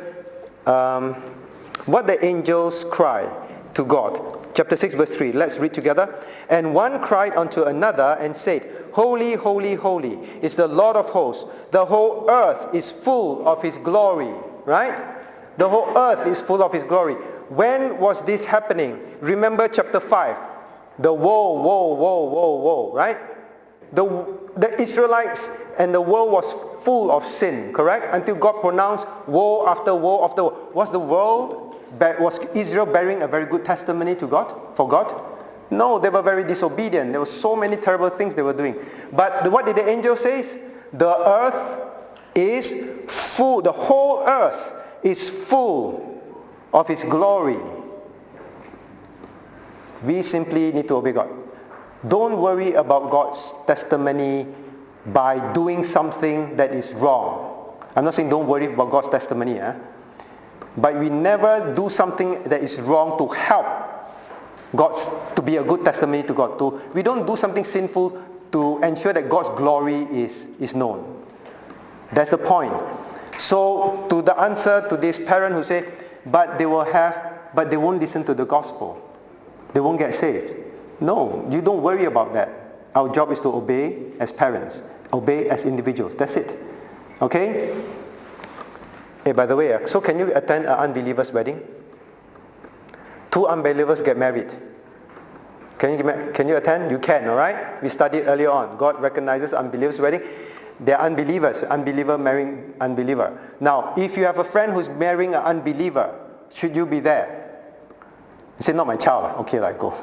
A: what the angels cry to God? Chapter 6, verse 3, let's read together. And one cried unto another and said, Holy, holy, holy is the Lord of hosts. The whole earth is full of his glory. Right? The whole earth is full of his glory. When was this happening? Remember chapter 5. The woe, right? The Israelites and the world was full of sin, correct? Until God pronounced woe after woe after woe. Was Israel bearing a very good testimony to God, for God? No, they were very disobedient. There were so many terrible things they were doing. But what did the angel say? The earth is full, the whole earth is full of his glory. We simply need to obey God. Don't worry about God's testimony by doing something that is wrong. I'm not saying don't worry about God's testimony, but we never do something that is wrong to help God's, to be a good testimony to God. We don't do something sinful to ensure that God's glory is known. That's the point. So, to the answer to this parent who say, but they won't listen to the gospel. They won't get saved. No, you don't worry about that. Our job is to obey as parents, obey as individuals. That's it. Okay? Hey, by the way, so can you attend an unbeliever's wedding? 2 unbelievers get married. Can you attend? You can, alright? We studied earlier on. God recognizes unbelievers' wedding. They are unbelievers. Unbeliever marrying unbeliever. Now, if you have a friend who's marrying an unbeliever, should you be there? You say, not my child. Okay, go.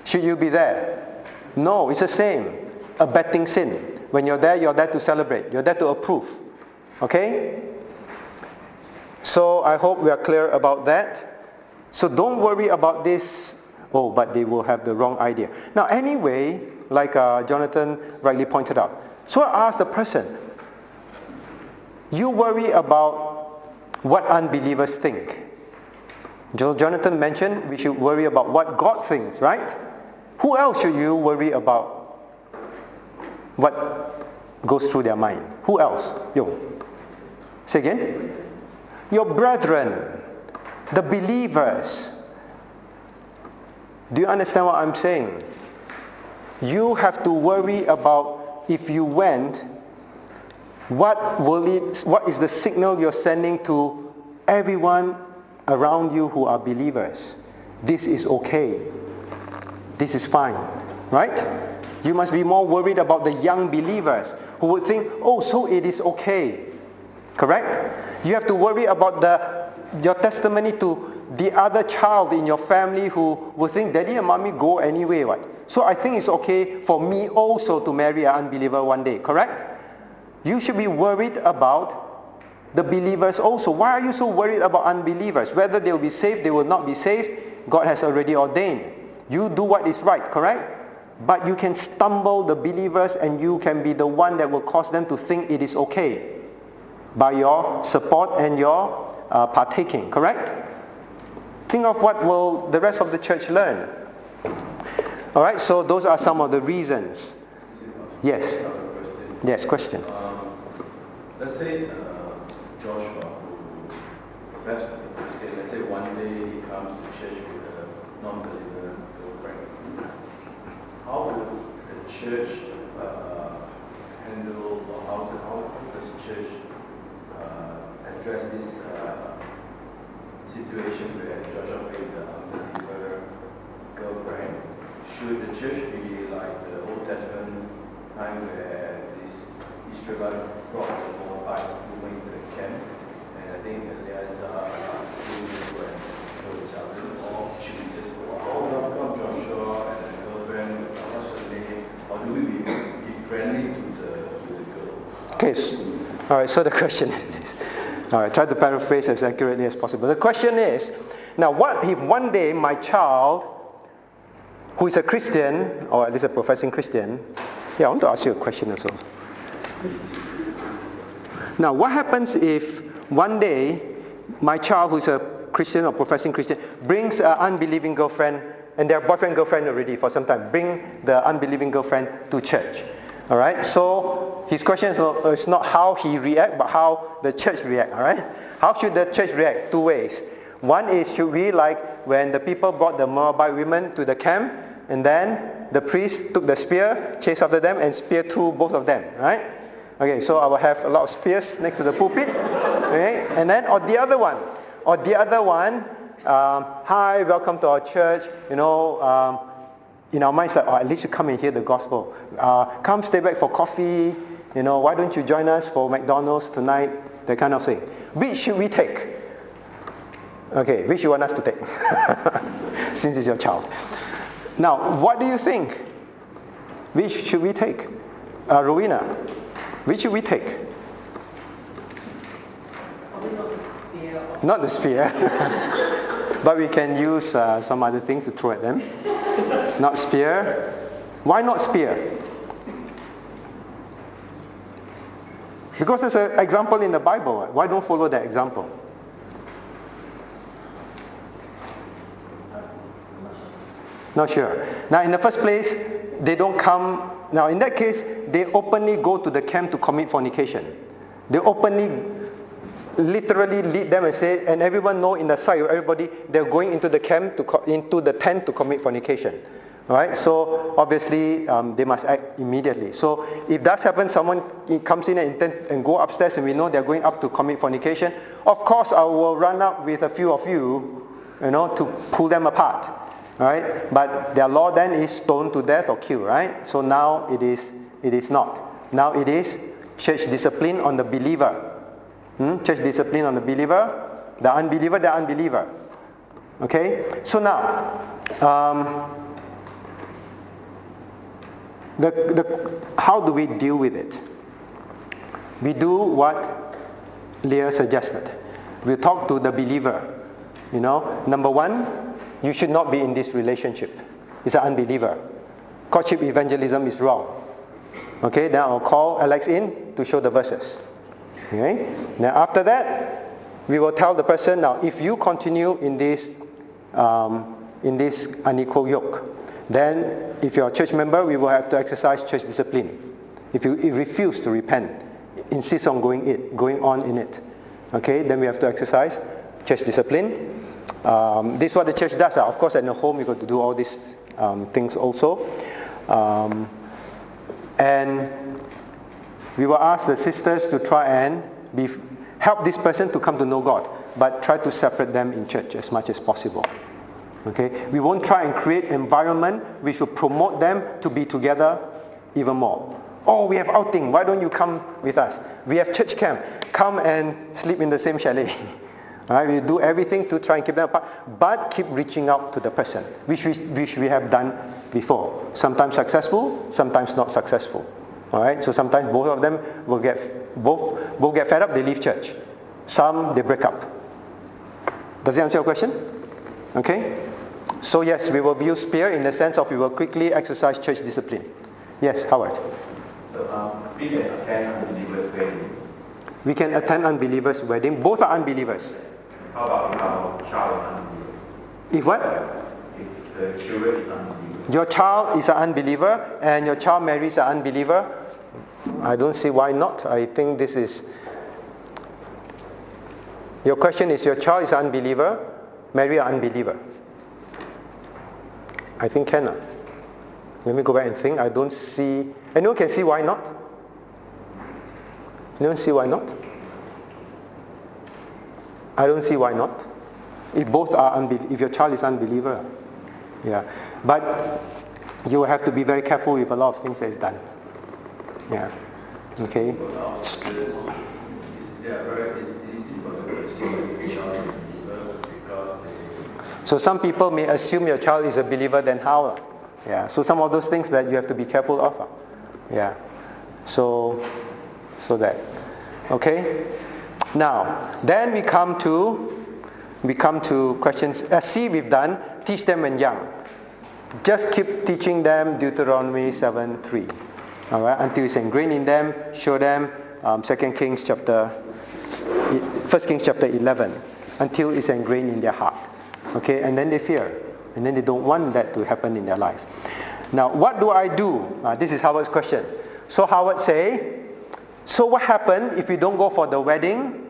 A: Should you be there? No, it's the same. Abetting sin. When you're there to celebrate. You're there to approve. Okay? So I hope we are clear about that. So don't worry about this. Oh, but they will have the wrong idea. Now anyway, like Jonathan rightly pointed out. So I asked the person, you worry about what unbelievers think. Jonathan mentioned we should worry about what God thinks, right? Who else should you worry about what goes through their mind? Who else? Say again? Your brethren, the believers. Do you understand what I'm saying? You have to worry about if you went, what is the signal you're sending to everyone around you who are believers? This is okay. This is fine. Right? You must be more worried about the young believers who would think, oh, so it is okay. Correct? You have to worry about your testimony to the other child in your family who will think, Daddy and Mommy go anyway, right? So I think it's okay for me also to marry an unbeliever one day, correct? You should be worried about the believers also. Why are you so worried about unbelievers? Whether they will be saved, they will not be saved, God has already ordained. You do what is right, correct? But you can stumble the believers and you can be the one that will cause them to think it is okay by your support and your partaking, correct? Think of what will the rest of the church learn. Alright, so those are some of the reasons. Yes. Yes, question.
D: Let's say Joshua, who professed to be Christian, let's say one day he comes to church with a non-believer girlfriend. How would the church handle, or how does the church address this situation where Joshua with the unbeliever girlfriend? Should the church be like the Old Testament time where this Israelite brought the Moabite woman into the camp and and I think there's or should we just go, oh, welcome Joshua and a girlfriend, what's your name? Or do we be friendly to the girl?
A: Okay, all right, so the question is this. All right, try to paraphrase as accurately as possible. The question is, now what if one day my child, who is a Christian, or at least a professing Christian, I want to ask you a question also. Now, what happens if one day my child, who is a Christian or professing Christian, brings an unbelieving girlfriend, and they're boyfriend girlfriend already for some time, bring the unbelieving girlfriend to church? All right, so his question is not how he react, but how the church react. All right, how should the church react? Two ways. One is, should we, like when the people brought the Moabite women to the camp, and then the priest took the spear, chased after them, and speared through both of them, right? Okay, so I will have a lot of spears next to the pulpit, okay? And then, or the other one, hi, welcome to our church, in our minds, like, at least you come and hear the gospel. Come stay back for coffee, why don't you join us for McDonald's tonight, that kind of thing. Which should we take? Okay, which you want us to take? Since it's your child. Now, what do you think? Which should we take? Rowena, which should we take?
E: Probably not the spear.
A: Not the spear. But we can use some other things to throw at them. Not spear. Why not spear? Because there's an example in the Bible. Why don't follow that example? Not sure. Now, in the first place, they don't come. Now, in that case, they openly go to the camp to commit fornication. They openly, literally lead them and say, and everyone know in the sight of everybody, they're going into the camp, into the tent to commit fornication. Right? So, obviously, they must act immediately. So, if that happens, someone comes in and go upstairs and we know they're going up to commit fornication, of course, I will run up with a few of you, to pull them apart. Right? But their law then is stoned to death or killed, right? So now it is not. Now it is church discipline on the believer. Church discipline on the believer, the unbeliever. Okay? So now, how do we deal with it? We do what Leah suggested. We talk to the believer. Number one, you should not be in this relationship. It's an unbeliever. Courtship evangelism is wrong. Okay, then I'll call Alex in to show the verses. Okay, now after that, we will tell the person, now if you continue in this unequal yoke, then if you're a church member, we will have to exercise church discipline. If you refuse to repent, insist on going on in it, okay, then we have to exercise church discipline. This is what the church does. Of course, at the home, you've got to do all these things also. And we will ask the sisters to try and help this person to come to know God, but try to separate them in church as much as possible. Okay? We won't try and create an environment which will promote them to be together even more. Oh, we have outing. Why don't you come with us? We have church camp. Come and sleep in the same chalet. Right, we do everything to try and keep them apart, but keep reaching out to the person, which we have done before. Sometimes successful, sometimes not successful. All right, so sometimes both of them will get fed up, they leave church. Some, they break up. Does that answer your question? Okay. So yes, we will use spear in the sense of we will quickly exercise church discipline. Yes, Howard.
D: So we can attend unbelievers' wedding.
A: We can attend unbelievers' wedding. Both are unbelievers.
D: How about our child is unbeliever?
A: If what?
D: If the children is unbeliever.
A: Your child is an unbeliever and your child marries an unbeliever, I don't see why not. I think this is... Your question is your child is an unbeliever, marry an unbeliever. I think cannot. Let me go back and think. I don't see... Anyone can see why not? Anyone see why not? I don't see why not. If both are if your child is unbeliever, yeah. But you have to be very careful with a lot of things that is done. Yeah. Okay.
D: Is it people to assume the child is a believer because they...
A: So some people may assume your child is a believer, then how? Yeah. So some of those things that you have to be careful of. Yeah. So that. Okay. Now, then we come to questions. C we've done. Teach them when young. Just keep teaching them Deuteronomy 7:3. All right, until it's ingrained in them. Show them 1 Kings chapter 11, until it's ingrained in their heart. Okay, and then they fear, and then they don't want that to happen in their life. Now, what do I do? This is Howard's question. So Howard say, so what happened if we don't go for the wedding?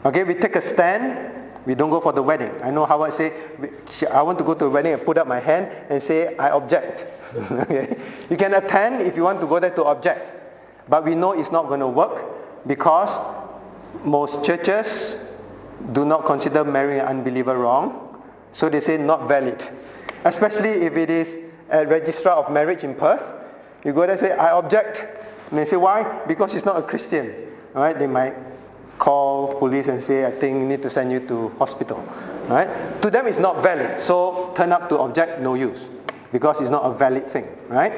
A: Okay, we take a stand. We don't go for the wedding. I know Howard say, I want to go to a wedding and put up my hand and say, I object. Okay? You can attend if you want to go there to object. But we know it's not going to work because most churches do not consider marrying an unbeliever wrong. So they say not valid. Especially if it is a registrar of marriage in Perth. You go there and say, I object. And they say, why? Because he's not a Christian. All right? They might call police and say, I think we need to send you to hospital. Right? To them it's not valid. So turn up to object, no use. Because it's not a valid thing. Right?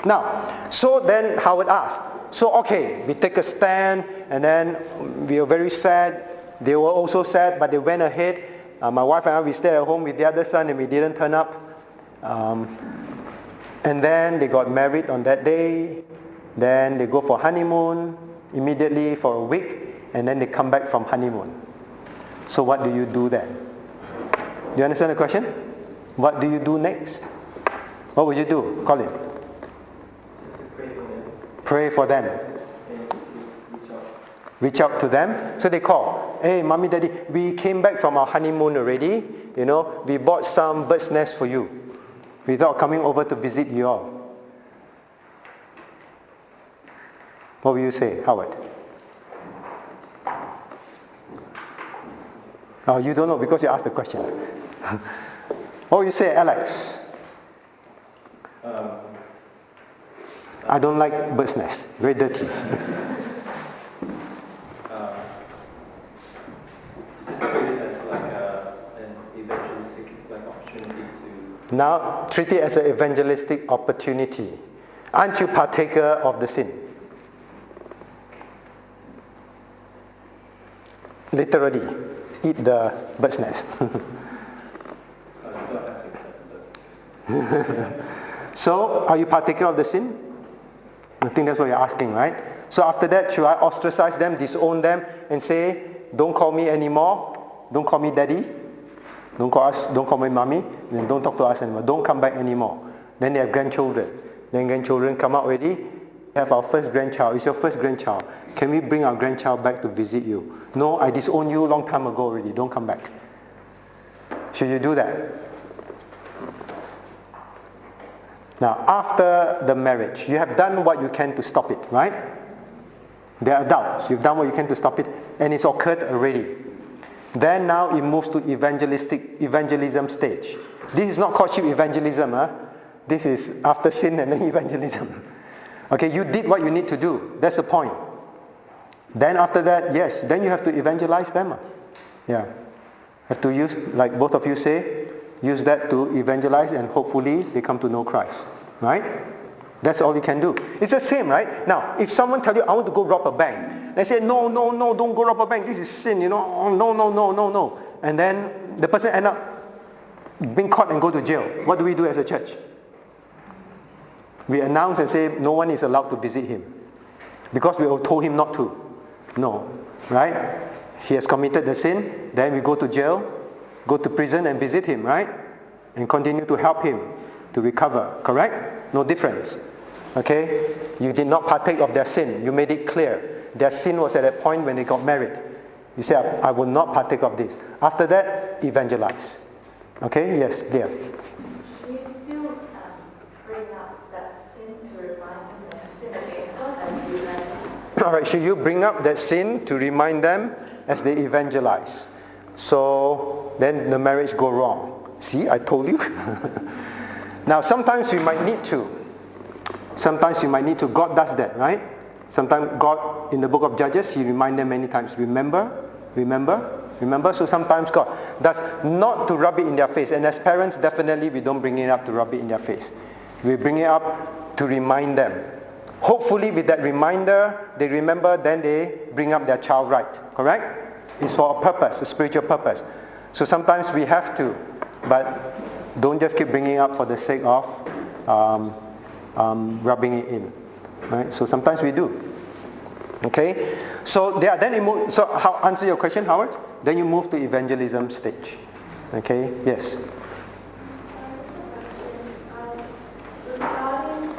A: Now, so then Howard asked, so okay, we take a stand and then we were very sad. They were also sad, but they went ahead. My wife and I, we stayed at home with the other son and we didn't turn up. And then they got married on that day. Then they go for honeymoon immediately for a week. And then they come back from honeymoon. So what do you do then? Do you understand the question? What do you do next? What would you do, Colin? Pray for them. Reach out to them. So they call. Hey, mommy, daddy, we came back from our honeymoon already. You know, we bought some bird's nest for you. We thought coming over to visit you all. What will you say, Howard? Oh, you don't know because you asked the question. What will you say, Alex? I don't like bird's nest. Very dirty.
D: Just treat it as like an evangelistic opportunity to...
A: Now, treat it as an evangelistic opportunity. Aren't you partaker of the sin? Literally, eat the bird's nest. So, are you partaker of the sin? I think that's what you're asking, right? So after that, should I ostracize them, disown them, and say, don't call me anymore, don't call me daddy, don't call me mommy, and don't talk to us anymore, don't come back anymore. Then they have grandchildren. Then grandchildren come out already, have our first grandchild. It's your first grandchild. Can we bring our grandchild back to visit you? No, I disowned you a long time ago already, don't come back. Should you do that? Now, after the marriage, you have done what you can to stop it, right? They are adults. You've done what you can to stop it, and it's occurred already. Then now it moves to evangelism stage. This is not courtship evangelism. This is after sin and then evangelism. Okay, you did what you need to do. That's the point. Then after that, yes, then you have to evangelize them. Yeah. Have to use, like both of you say, use that to evangelize and hopefully they come to know Christ. Right? That's all you can do. It's the same, right? Now, if someone tells you, I want to go rob a bank. They say, no, don't go rob a bank. This is sin, you know. Oh, no. And then the person end up being caught and go to jail. What do we do as a church? We announce and say, no one is allowed to visit him. Because we told him not to. No. Right? He has committed the sin. Then we go to jail, go to prison and visit him, right? And continue to help him to recover. Correct? No difference. Okay? You did not partake of their sin. You made it clear. Their sin was at that point when they got married. You say, I will not partake of this. After that, evangelize. Okay? Yes, dear.
C: Should you still bring up that sin to remind them they have sinned against God as you evangelize?
A: Alright, should you bring up that sin to remind them as they evangelize? So, then the marriage go wrong. See, I told you. Now, sometimes we might need to. God does that, right? Sometimes God, in the book of Judges, He reminds them many times, remember Remember? So sometimes God does not to rub it in their face. And as parents, definitely we don't bring it up to rub it in their face. We bring it up to remind them. Hopefully with that reminder, they remember, then they bring up their child right. Correct? It's for a purpose, a spiritual purpose. So sometimes we have to, but don't just keep bringing it up for the sake of rubbing it in. Right? So sometimes we do. Okay? So how answer your question, Howard? Then you move to evangelism stage. Okay? Yes.
C: Regarding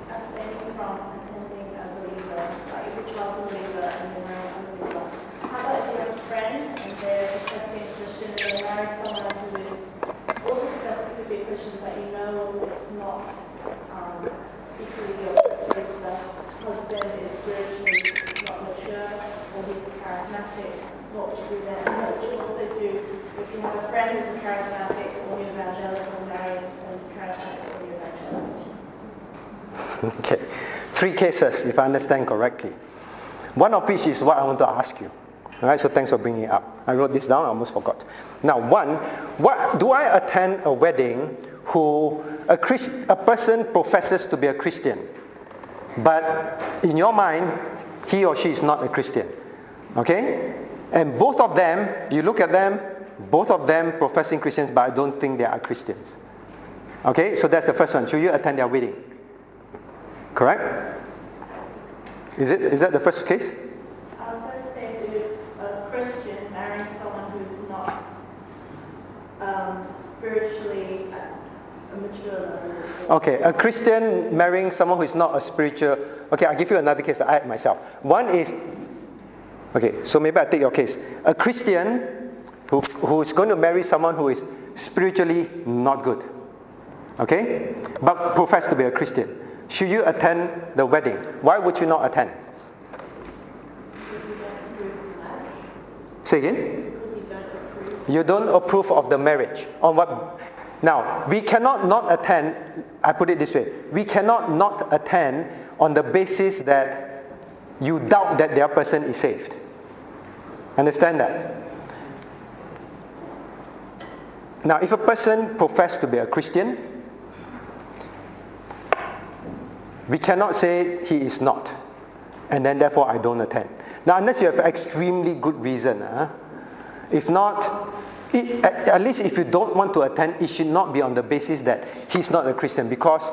C: abstaining from attending a believer, like if your child's a believer and you're married unbeliever, how about if you have a friend and they're professing Christian and they marry someone who is also professes to be a Christian, but you know it's not equally yoked. So if the husband is spiritually not mature or he's charismatic, what would you do then? And what would you also do if you have a friend who's a charismatic or you're evangelical, married and charismatic or you're evangelical?
A: Okay. 3 cases, if I understand correctly. One of which is what I want to ask you. Alright, so thanks for bringing it up. I wrote this down, I almost forgot. Now, what do I attend a wedding who a person professes to be a Christian, but in your mind, he or she is not a Christian? Okay? And both of them, you look at them, both of them professing Christians, but I don't think they are Christians. Okay, so that's the first one. Should you attend their wedding? Correct? Is that the first case?
C: First case is a Christian marrying someone who's not spiritually mature.
A: Okay, a Christian marrying someone who is not a spiritual. Okay, I'll give you another case. I add myself. One is, okay, so maybe I take your case. A Christian who is going to marry someone who is spiritually not good. Okay, but profess to be a Christian. Should you attend the wedding? Why would you not attend? Say again? You don't approve of the marriage. On what? Now, we cannot not attend, I put it this way, we cannot not attend on the basis that you doubt that their person is saved. Understand that? Now, if a person professes to be a Christian, we cannot say he is not, and then therefore I don't attend. Now, unless you have extremely good reason. If not, at least if you don't want to attend, it should not be on the basis that he's not a Christian, because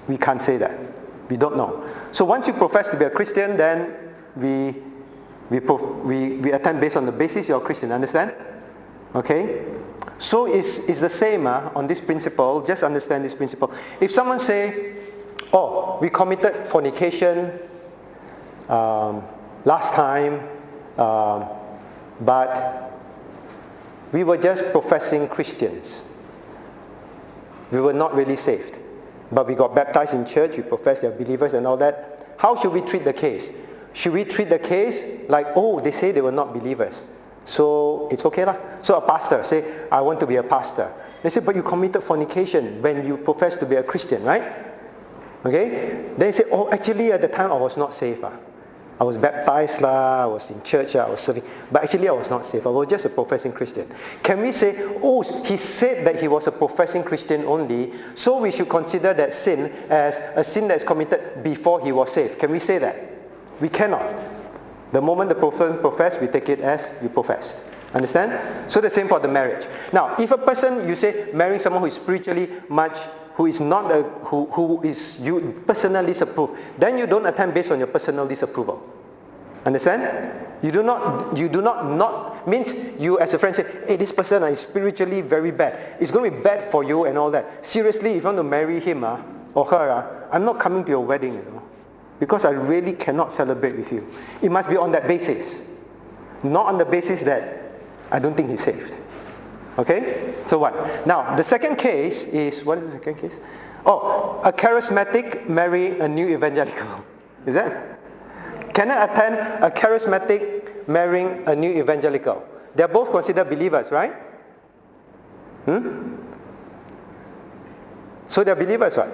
A: we can't say that. We don't know. So once you profess to be a Christian, then we attend based on the basis you're a Christian. Understand? Okay? So it's the same on this principle. Just understand this principle. If someone say, oh, we committed fornication last time, but we were just professing Christians. We were not really saved. But we got baptized in church, we professed they're believers and all that. How should we treat the case? Should we treat the case like, oh, they say they were not believers, so it's okay lah? So a pastor say, I want to be a pastor. They say, but you committed fornication when you profess to be a Christian, right? Okay? Then they say, oh, actually at the time I was not saved. I was baptized, I was in church, I was serving, but actually I was not saved. I was just a professing Christian. Can we say, oh, he said that he was a professing Christian only, so we should consider that sin as a sin that's committed before he was saved? Can we say that? We cannot. The moment the person professed, we take it as you professed. Understand? So the same for the marriage. Now, if a person, you say, marrying someone who is spiritually much, who is not who is you personally disapprove, then you don't attend based on your personal disapproval. Understand? You do not means you as a friend say, hey, this person is spiritually very bad. It's going to be bad for you and all that. Seriously, if you want to marry him or her, I'm not coming to your wedding, because I really cannot celebrate with you. It must be on that basis, not on the basis that I don't think he's saved. Okay? So what? Now, the second case is, what is the second case? Oh, a charismatic marrying a new evangelical. Is that? Can I attend a charismatic marrying a new evangelical? They're both considered believers, right? So they're believers, right?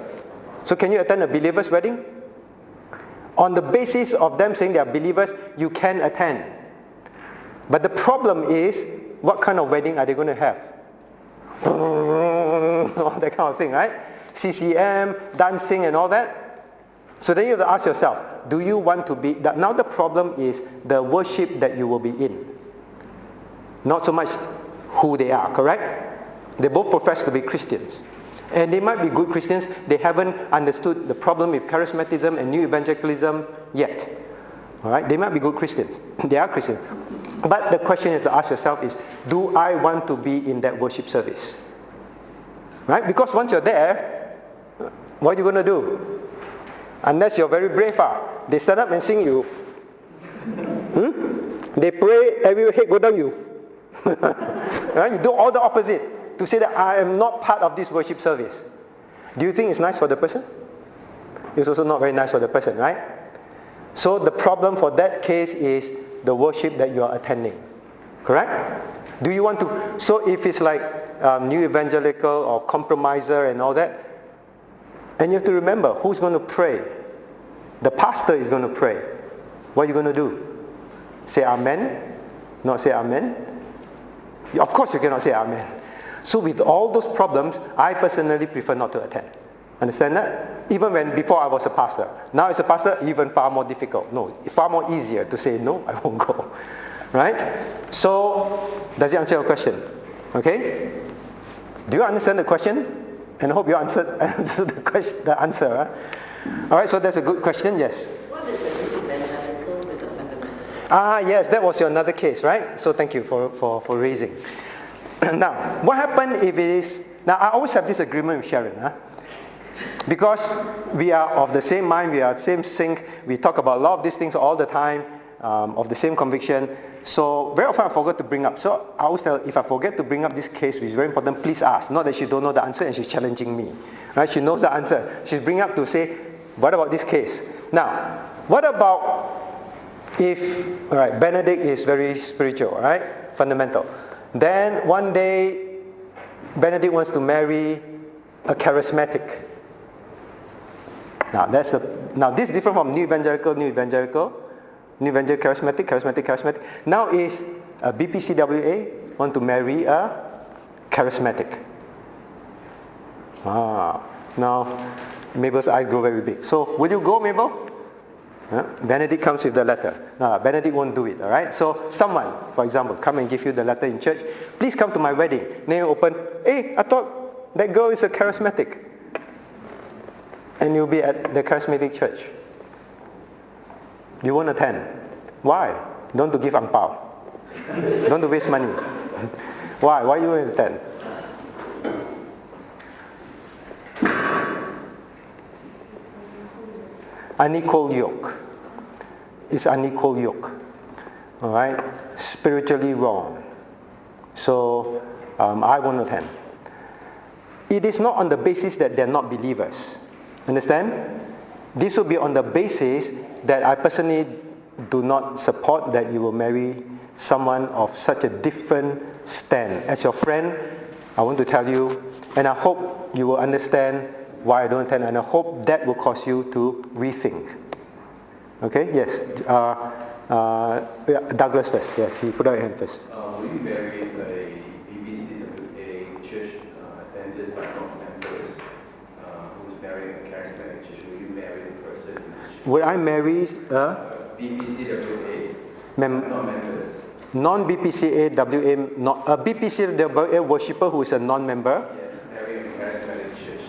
A: So can you attend a believer's wedding? On the basis of them saying they are believers, you can attend. But the problem is, what kind of wedding are they going to have? All that kind of thing, right? CCM, dancing and all that. So then you have to ask yourself, do you want to be... Now the problem is the worship that you will be in. Not so much who they are, correct? They both profess to be Christians. And they might be good Christians. They haven't understood the problem with charismatism and new evangelicalism yet. All right? They might be good Christians. They are Christians. But the question you have to ask yourself is, do I want to be in that worship service? Right? Because once you're there, what are you going to do? Unless you're very brave, they stand up and sing you. They pray, every head go down you. Right? You do all the opposite to say that I am not part of this worship service. Do you think it's nice for the person? It's also not very nice for the person, right? So the problem for that case is the worship that you are attending. Correct? Do you want to... So if it's like new evangelical or compromiser and all that, and you have to remember, who's going to pray? The pastor is going to pray. What are you going to do? Say amen? Not say amen? Of course you cannot say amen. So with all those problems, I personally prefer not to attend. Understand that? Even when before I was a pastor. Now as a pastor, even far more difficult. No, far more easier to say no, I won't go. Right? So, does it answer your question? Okay? Do you understand the question? And I hope you answered the question, the answer. Huh? Alright, so that's a good question, yes.
E: What is a evangelical with a fundamental?
A: Yes, that was your another case, right? So thank you for raising. Now, what happened if it is... Now, I always have this agreement with Sharon. Because we are of the same mind, we are same sync, we talk about a lot of these things all the time, of the same conviction. So very often I forget to bring up. So I always tell, if I forget to bring up this case, which is very important, please ask. Not that she don't know the answer and she's challenging me. Right? She knows the answer. She's bringing up to say, what about this case? Now, what about if, all right, Benedict is very spiritual, right? Fundamental. Then one day, Benedict wants to marry a charismatic. Now this is different from new evangelical, charismatic. Now is a BPCWA want to marry a charismatic. Now Mabel's eyes grow very big. So will you go, Mabel? Benedict comes with the letter. Now Benedict won't do it, alright? So someone, for example, come and give you the letter in church. Please come to my wedding. Then you open, hey, I thought that girl is a charismatic. And you'll be at the charismatic church. You won't attend. Why? Don't to give ang pao. Don't to waste money. Why? Why you won't attend? Unequal yoke. It's unequal yoke. Alright? Spiritually wrong. So, I won't attend. It is not on the basis that they're not believers. Understand? This will be on the basis that I personally do not support that you will marry someone of such a different stand. As your friend, I want to tell you, and I hope you will understand why I don't attend, and I hope that will cause you to rethink. Okay? Yes. Douglas first. Yes, he put out your hand first.
D: Will you marry a BPCWA church attenders but not members who's marrying a charismatic church? Will you marry the person in the church?
A: Would I marry
D: BPCWA, not members?
A: Non-BPCWA, a BPCWA worshipper who is a non-member,
D: Yes, marrying a charismatic church.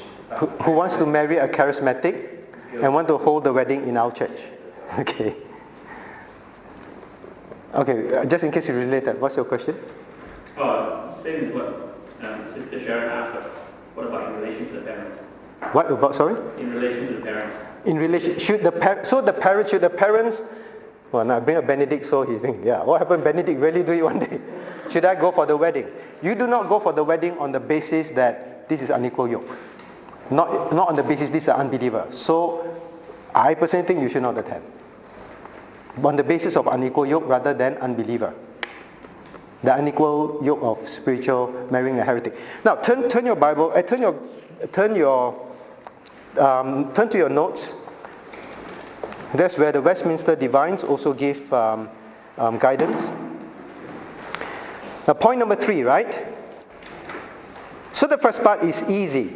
A: who wants to marry a charismatic and want to hold the wedding in our church. Okay. Okay, just in case you related, what's your question?
B: Same as what Sister Sharon asked, but what about in relation to the parents?
A: What about, sorry?
B: In relation to the parents.
A: In relation, should the parents, well, now I bring up Benedict, so he thinks, yeah, what happened, Benedict really do it one day? Should I go for the wedding? You do not go for the wedding on the basis that this is unequal yoke. Not on the basis this is an unbeliever. So, I personally think you should not attend. On the basis of unequal yoke rather than unbeliever. The unequal yoke of spiritual marrying a heretic. Now, turn your Bible, turn to your notes. That's where the Westminster Divines also give guidance. Now point number 3, right? So the first part is easy.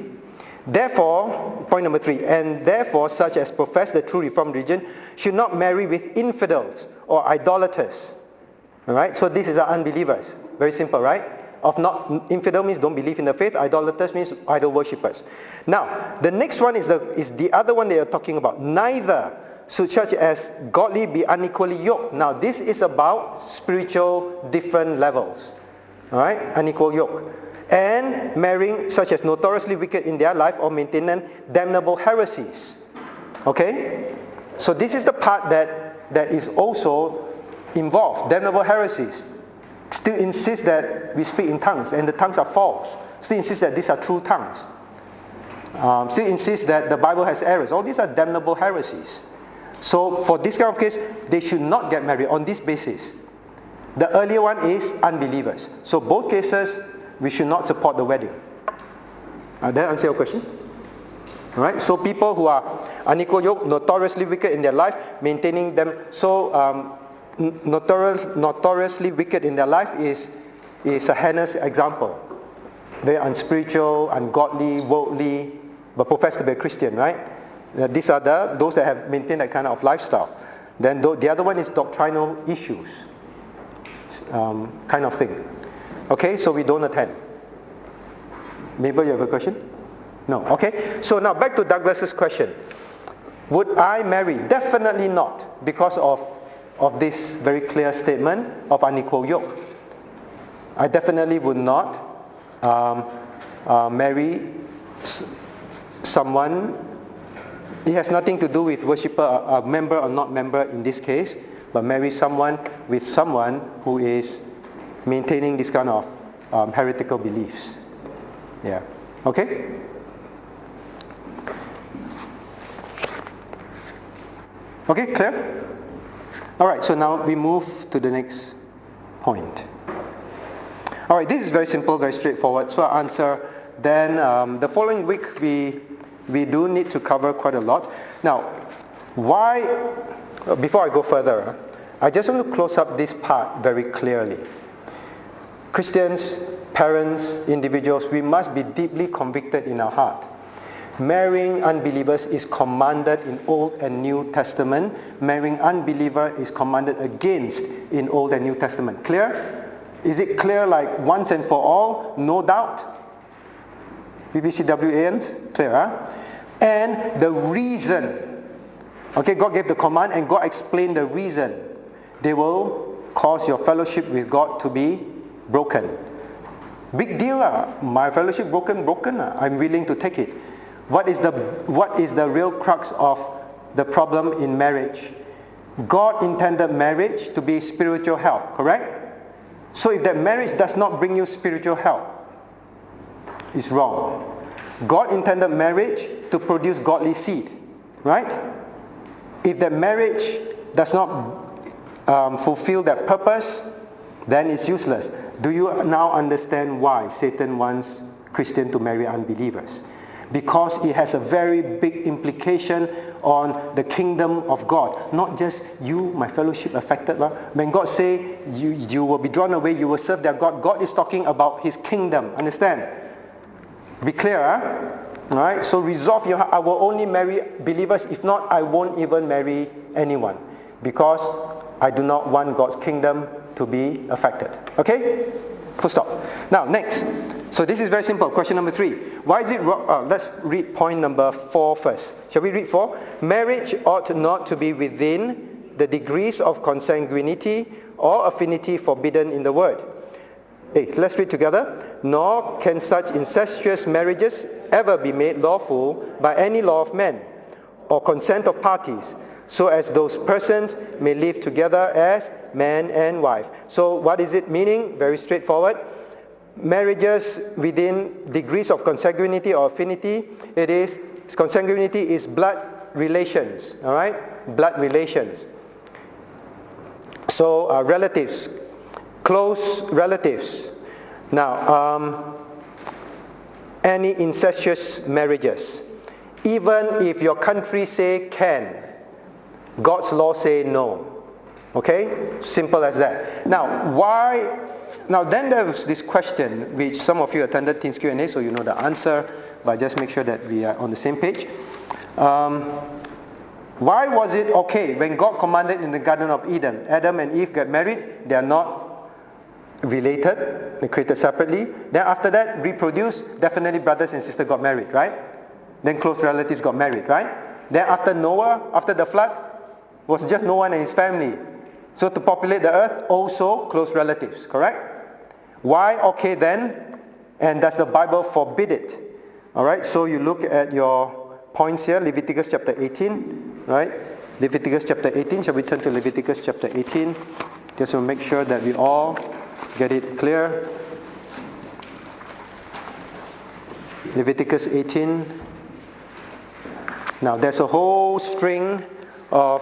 A: Therefore, point number 3, and therefore such as profess the true Reformed religion should not marry with infidels or idolaters. Alright, so this is our unbelievers. Very simple, right? Infidel means don't believe in the faith. Idolaters means idol worshippers. Now, the next one is the other one that you're talking about. Neither should such as godly be unequally yoked. Now, this is about spiritual different levels. Alright, unequal yoke. And marrying such as notoriously wicked in their life or maintaining damnable heresies. Okay? So this is the part that is also involved. Damnable heresies. Still insist that we speak in tongues and the tongues are false. Still insist that these are true tongues. Still insist that the Bible has errors. All these are damnable heresies. So for this kind of case, they should not get married on this basis. The earlier one is unbelievers. So both cases, we should not support the wedding. That answer your question? Alright, so people who are unequal yoke, notoriously wicked in their life, maintaining them. So notoriously wicked in their life is a heinous example. Very unspiritual, ungodly, worldly, but profess to be a Christian, right? These are those that have maintained that kind of lifestyle. Then the other one is doctrinal issues, kind of thing. Okay, so we don't attend. Mabel, you have a question? No. Okay, so now back to Douglas's question. Would I marry? Definitely not, because of this very clear statement of unequal yoke. I definitely would not marry someone. It has nothing to do with worshipper, a member or not member in this case, but marry someone with someone who is maintaining this kind of heretical beliefs. Yeah. Okay? Okay, clear? Alright, so now we move to the next point. Alright, this is very simple, very straightforward. So I'll answer. Then the following week we do need to cover quite a lot. Now, why, before I go further, I just want to close up this part very clearly. Christians, parents, individuals, we must be deeply convicted in our heart. Marrying unbelievers is commanded in Old and New Testament. Marrying unbeliever is commanded against in Old and New Testament. Clear? Is it clear like once and for all? No doubt? BPCWANs? Clear, huh? And the reason. Okay, God gave the command and God explained the reason. They will cause your fellowship with God to be broken. Big deal. My fellowship broken. I'm willing to take it. What is the real crux of the problem in marriage? God intended marriage to be spiritual help, correct? So if that marriage does not bring you spiritual help, it's wrong. God intended marriage to produce godly seed, right? If that marriage does not fulfill that purpose, then it's useless. Do you now understand why Satan wants Christians to marry unbelievers? Because it has a very big implication on the kingdom of God. Not just you, my fellowship affected. When God say you will be drawn away, you will serve their God. God is talking about His kingdom. Understand? Be clear, huh? Alright? So resolve your heart. I will only marry believers. If not, I won't even marry anyone. Because I do not want God's kingdom to be affected. Okay? Full stop. Now, next. So this is very simple. Question number 3. Why is it wrong? Let's read point number 4 first. Shall we read 4? Marriage ought not to be within the degrees of consanguinity or affinity forbidden in the word. Hey, let's read together. Nor can such incestuous marriages ever be made lawful by any law of men or consent of parties, so as those persons may live together as man and wife. So what is it meaning? Very straightforward. Marriages within degrees of consanguinity or affinity, consanguinity is blood relations, all right? Blood relations. So relatives, close relatives. Now, any incestuous marriages, even if your country say can, God's law say no. Okay? Simple as that. Now, why now then there was this question, which some of you attended Teens Q&A, so you know the answer, but just make sure that we are on the same page. Why was it okay when God commanded in the Garden of Eden, Adam and Eve get married, they are not related, they're created separately. Then after that, reproduce, definitely brothers and sisters got married, right? Then close relatives got married, right? Then after Noah, after the flood, was just Noah and his family. So to populate the earth, also close relatives, correct? Why okay then? And does the Bible forbid it? Alright, so you look at your points here, Leviticus chapter 18, right? Leviticus chapter 18, shall we turn to Leviticus chapter 18? Just to make sure that we all get it clear. Leviticus 18. Now there's a whole string of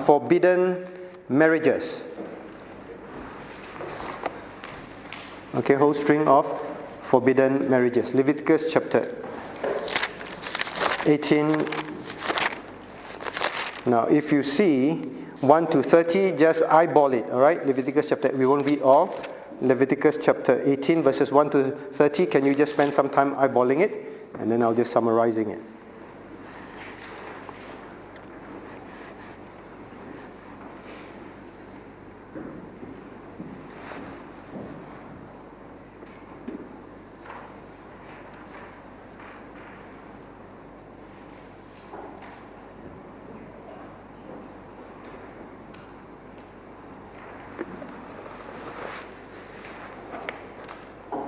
A: forbidden marriages. Okay, whole string of forbidden marriages. Leviticus chapter 18. Now if you see 1 to 30, just eyeball it, alright? Leviticus chapter, we won't read all. Leviticus chapter 18 verses 1 to 30, can you just spend some time eyeballing it? And then I'll just summarizing it.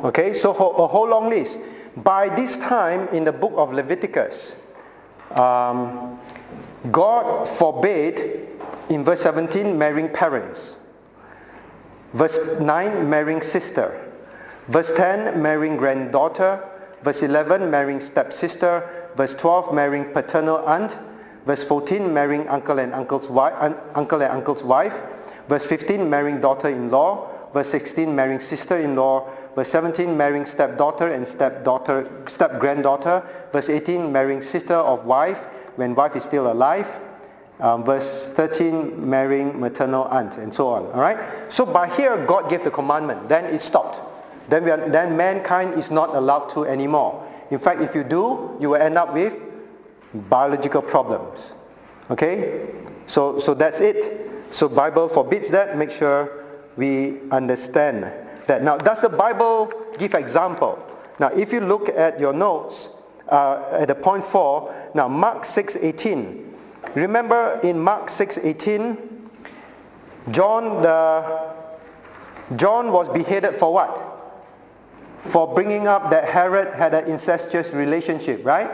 A: Okay, so a whole long list. By this time in the book of Leviticus, God forbade, in verse 17, marrying parents. Verse 9, marrying sister. Verse 10, marrying granddaughter. Verse 11, marrying stepsister. Verse 12, marrying paternal aunt. Verse 14, marrying uncle and uncle's wife. Verse 15, marrying daughter-in-law. Verse 16, marrying sister-in-law. Verse 17, marrying stepdaughter and step-granddaughter. Verse 18, marrying sister of wife when wife is still alive. Verse 13, marrying maternal aunt, and so on. All right. So by here, God gave the commandment. Then it stopped. Then mankind is not allowed to anymore. In fact, if you do, you will end up with biological problems. Okay. So that's it. So Bible forbids that. Make sure we understand that. Now, does the Bible give example? Now, if you look at your notes, at the point 4, now Mark 6:18. Remember in Mark 6:18, John was beheaded for what? For bringing up that Herod had an incestuous relationship, right?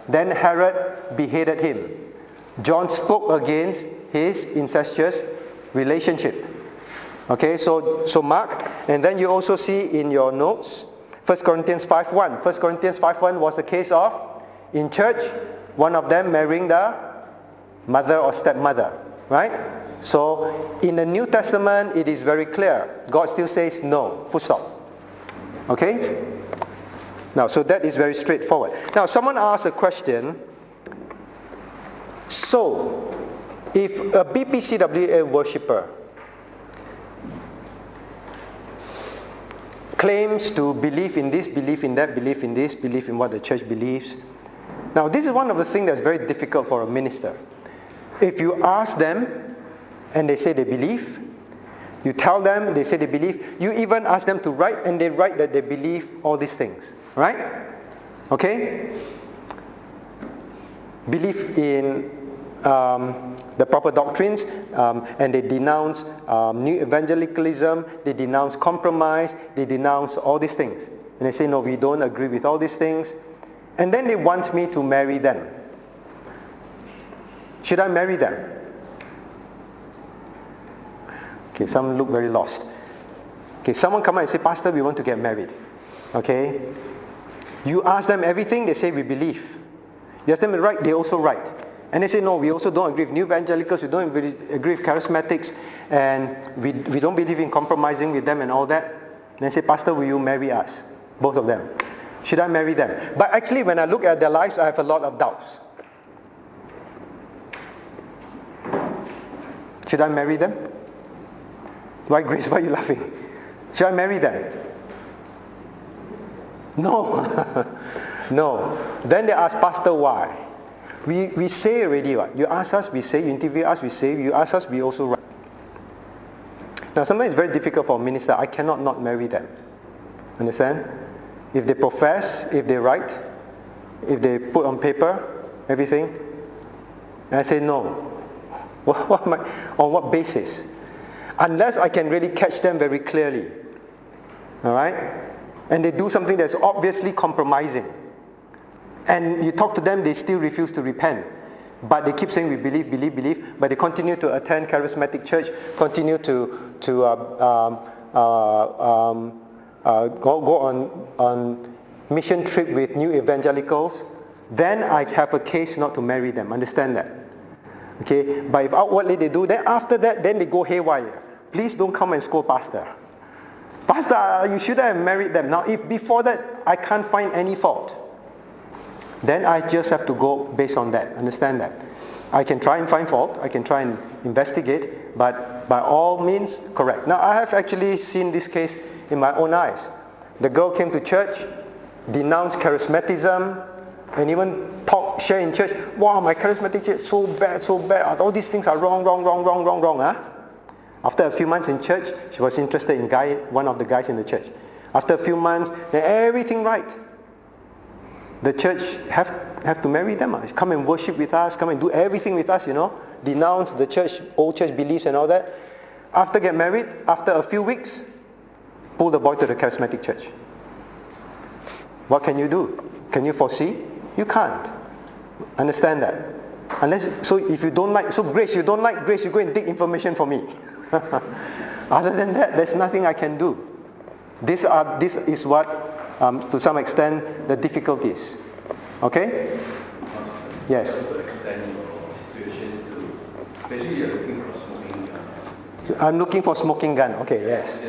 A: Then Herod beheaded him. John spoke against his incestuous relationship. Okay, so Mark, and then you also see in your notes, 1 Corinthians 5:1. 1 Corinthians 5:1 was the case of, in church, one of them marrying the mother or stepmother, right? So in the New Testament, it is very clear. God still says no, full stop. Okay? Now, so that is very straightforward. Now, someone asked a question. So, if a BPCWA worshipper claims to believe in this, believe in that, believe in this, believe in what the church believes. Now, this is one of the things that's very difficult for a minister. If you ask them and they say they believe, you tell them, they say they believe, you even ask them to write and they write that they believe all these things, right? Okay? Believe in the proper doctrines, and they denounce new evangelicalism, they denounce compromise, they denounce all these things. And they say, no, we don't agree with all these things. And then they want me to marry them. Should I marry them? Okay, some look very lost. Okay, someone come out and say, Pastor, we want to get married. Okay? You ask them everything, they say we believe. You ask them to write, they also write. And they say, no, we also don't agree with new evangelicals, we don't agree with charismatics, and we don't believe in compromising with them and all that. Then say, Pastor, will you marry us? Both of them. Should I marry them? But actually, when I look at their lives, I have a lot of doubts. Should I marry them? Why, Grace? Why are you laughing? Should I marry them? No. No. Then they ask, Pastor, why? We say already, what? You ask us, we say. You interview us, we say. You ask us, we also write. Now, sometimes it's very difficult for a minister. I cannot not marry them. Understand? If they profess, if they write, if they put on paper, everything, and I say no. On what basis? Unless I can really catch them very clearly. Alright? And they do something that's obviously compromising. And you talk to them, they still refuse to repent. But they keep saying, we believe, believe, believe. But they continue to attend charismatic church, continue to go on mission trip with new evangelicals. Then I have a case not to marry them. Understand that? Okay? But if outwardly they do, then after that, then they go haywire. Please don't come and scold Pastor. Pastor, you shouldn't have married them. Now, if before that I can't find any fault, then I just have to go based on that. Understand that? I can try and find fault. I can try and investigate. But by all means, correct. Now, I have actually seen this case in my own eyes. The girl came to church, denounced charismatism, and even share in church, wow, my charismatic church is so bad, so bad. All these things are wrong. Huh? After a few months in church, she was interested in one of the guys in the church. After a few months, then everything right. The church have to marry them. Come and worship with us, come and do everything with us, Denounce the church, old church beliefs and all that. After get married, after a few weeks, pull the boy to the charismatic church. What can you do? Can you foresee? You can't. Understand that. So if you don't like, Grace, you don't like Grace, you go and dig information for me. Other than that, there's nothing I can do. This is what, to some extent, the difficulties. Okay? Yes?
D: Basically, you're looking for smoking guns.
A: I'm looking for smoking gun. Okay, yes.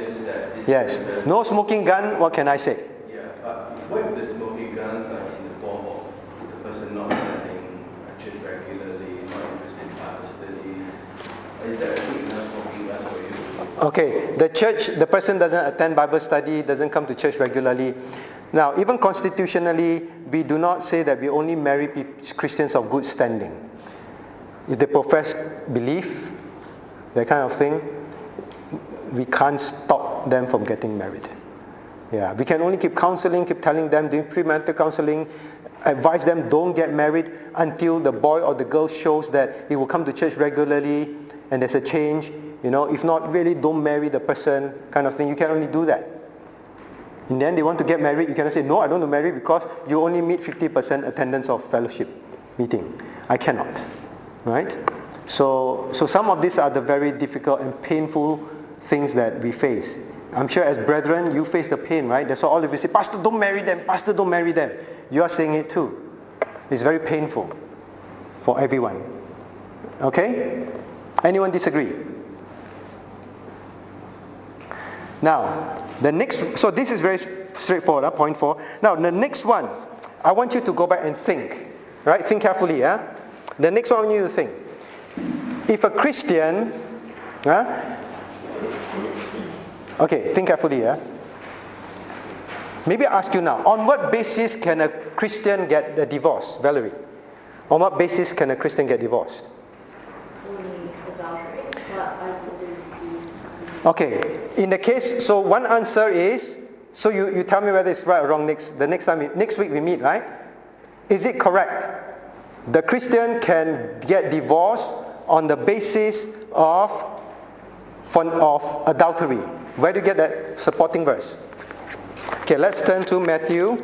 A: Yes. No smoking gun, what can I say?
D: Yeah, but what if the smoking guns are in the form of the person not attending church regularly, not interested in Bible studies? Is that a good enough smoking gun for you?
A: Okay, the person doesn't attend Bible study, doesn't come to church regularly. Now, even constitutionally, we do not say that we only marry Christians of good standing. If they profess belief, that kind of thing, we can't stop them from getting married. Yeah, we can only keep counseling, keep telling them, doing premarital counseling, advise them don't get married until the boy or the girl shows that he will come to church regularly and there's a change. If not, really don't marry the person, kind of thing. You can only do that. In the end, they want to get married, you cannot say, no, I don't want to marry because you only meet 50% attendance of fellowship meeting. I cannot. Right? So some of these are the very difficult and painful things that we face. I'm sure as brethren, you face the pain, right? That's why all of you say, Pastor, don't marry them. Pastor, don't marry them. You are saying it too. It's very painful for everyone. Okay? Anyone disagree? Now, so this is very straightforward, point 4. Now, the next one, I want you to go back and think. Right? Think carefully, yeah? The next one I want you to think. If a Christian, okay, think carefully, yeah? Maybe I ask you now, on what basis can a Christian get a divorce? Valerie, on what basis can a Christian get divorced?
C: Only adultery, but I believe.
A: Okay, in the case, so one answer is, so you tell me whether it's right or wrong next week we meet, right? Is it correct? The Christian can get divorced on the basis of adultery. Where do you get that supporting verse? Okay, let's turn to Matthew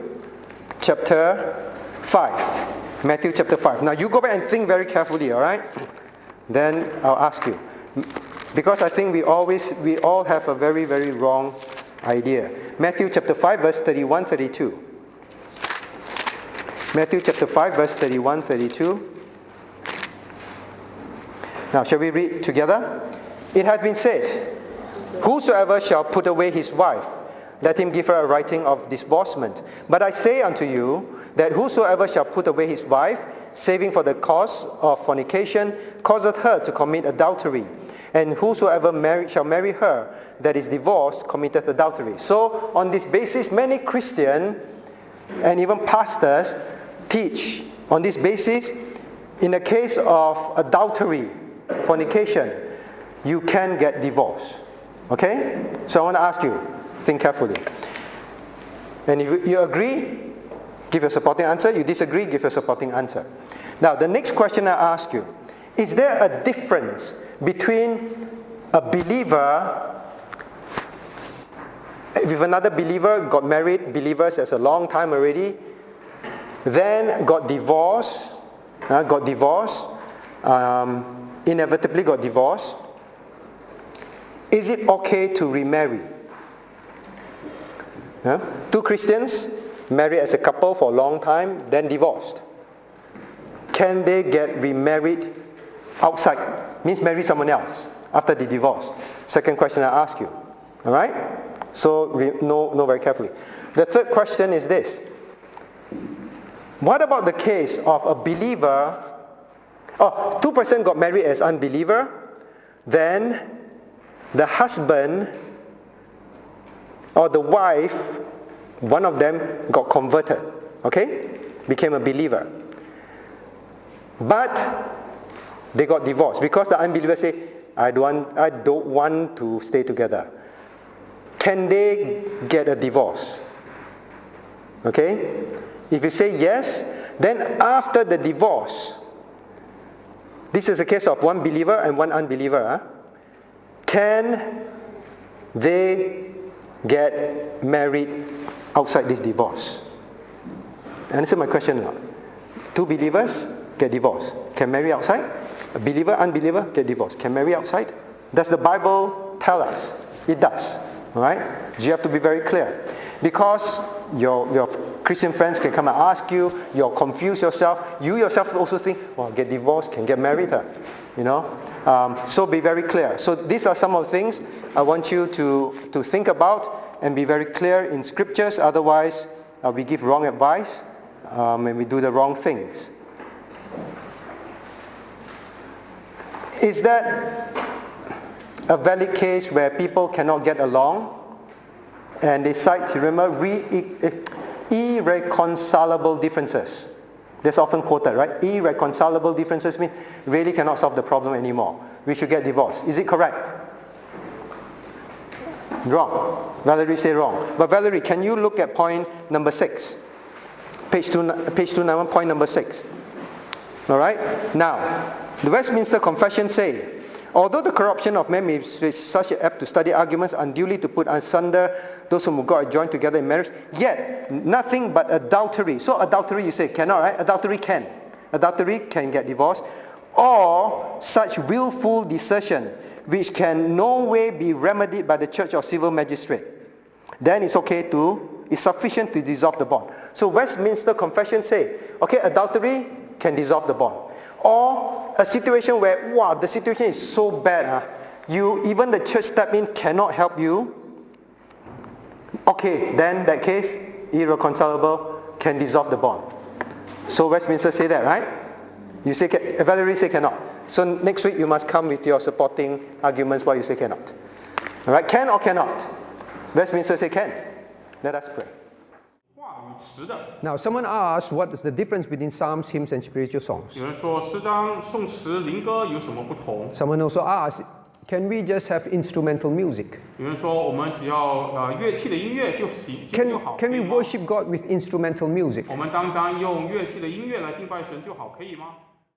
A: chapter 5. Matthew chapter 5. Now you go back and think very carefully, alright? Then I'll ask you. Because I think we all have a very, very wrong idea. Matthew chapter 5 verse 31, 32. Matthew chapter 5 verse 31, 32. Now shall we read together? It hath been said, whosoever shall put away his wife, let him give her a writing of divorcement. But I say unto you, that whosoever shall put away his wife, saving for the cause of fornication, causeth her to commit adultery. and whosoever shall marry her that is divorced committeth adultery. So on this basis, many Christians and even pastors teach on this basis, in the case of adultery, fornication, you can get divorced. Okay? So I want to ask you, think carefully. And if you agree, give a supporting answer. You disagree, give a supporting answer. Now, the next question I ask you, is there a difference between a believer, if another believer got married, believers as a long time already, then got divorced, inevitably got divorced, is it okay to remarry? Two Christians married as a couple for a long time, then divorced. Can they get remarried outside? Means marry someone else after the divorce. Second question I ask you. All right? So know very carefully. The third question is this. What about the case of a believer? Two persons got married as unbeliever, then the husband or the wife, one of them got converted, okay? Became a believer. But they got divorced because the unbeliever say, I don't want to stay together. Can they get a divorce? Okay? If you say yes, then after the divorce, this is a case of one believer and one unbeliever. Can they get married outside this divorce? Answer my question now. Two believers get divorced. Can marry outside? A believer, unbeliever get divorced. Can marry outside? Does the Bible tell us? It does. All right? So you have to be very clear. Because your Christian friends can come and ask you, you'll confuse yourself. You yourself also think, well, get divorced, can get married. So be very clear. So these are some of the things I want you to think about and be very clear in scriptures. Otherwise, we give wrong advice and we do the wrong things. Is that a valid case where people cannot get along and they cite, remember, irreconcilable differences? That's often quoted, right? Irreconcilable differences means really cannot solve the problem anymore. We should get divorced. Is it correct? Wrong. Valerie say wrong. But Valerie, can you look at point number 6? Page 291, point number 6. All right? Now, the Westminster Confession say, although the corruption of men may be such an apt to study arguments unduly to put asunder those whom God are joined together in marriage, yet nothing but adultery. So adultery, you say, cannot, right? Adultery can. Adultery can get divorced. Or such willful desertion, which can no way be remedied by the church or civil magistrate. Then it's sufficient to dissolve the bond. So Westminster Confession say, okay, adultery can dissolve the bond. Or a situation where, wow, the situation is so bad, even the church step in cannot help you. Okay, then that case, irreconcilable, can dissolve the bond. So Westminster say that, right? You say, Valerie say cannot. So next week you must come with your supporting arguments why you say cannot. All right, can or cannot? Westminster say can. Let us pray. Now, someone asked, what is the difference between psalms, hymns, and spiritual songs? Someone also asked, can we just have instrumental music? Can we worship God with instrumental music?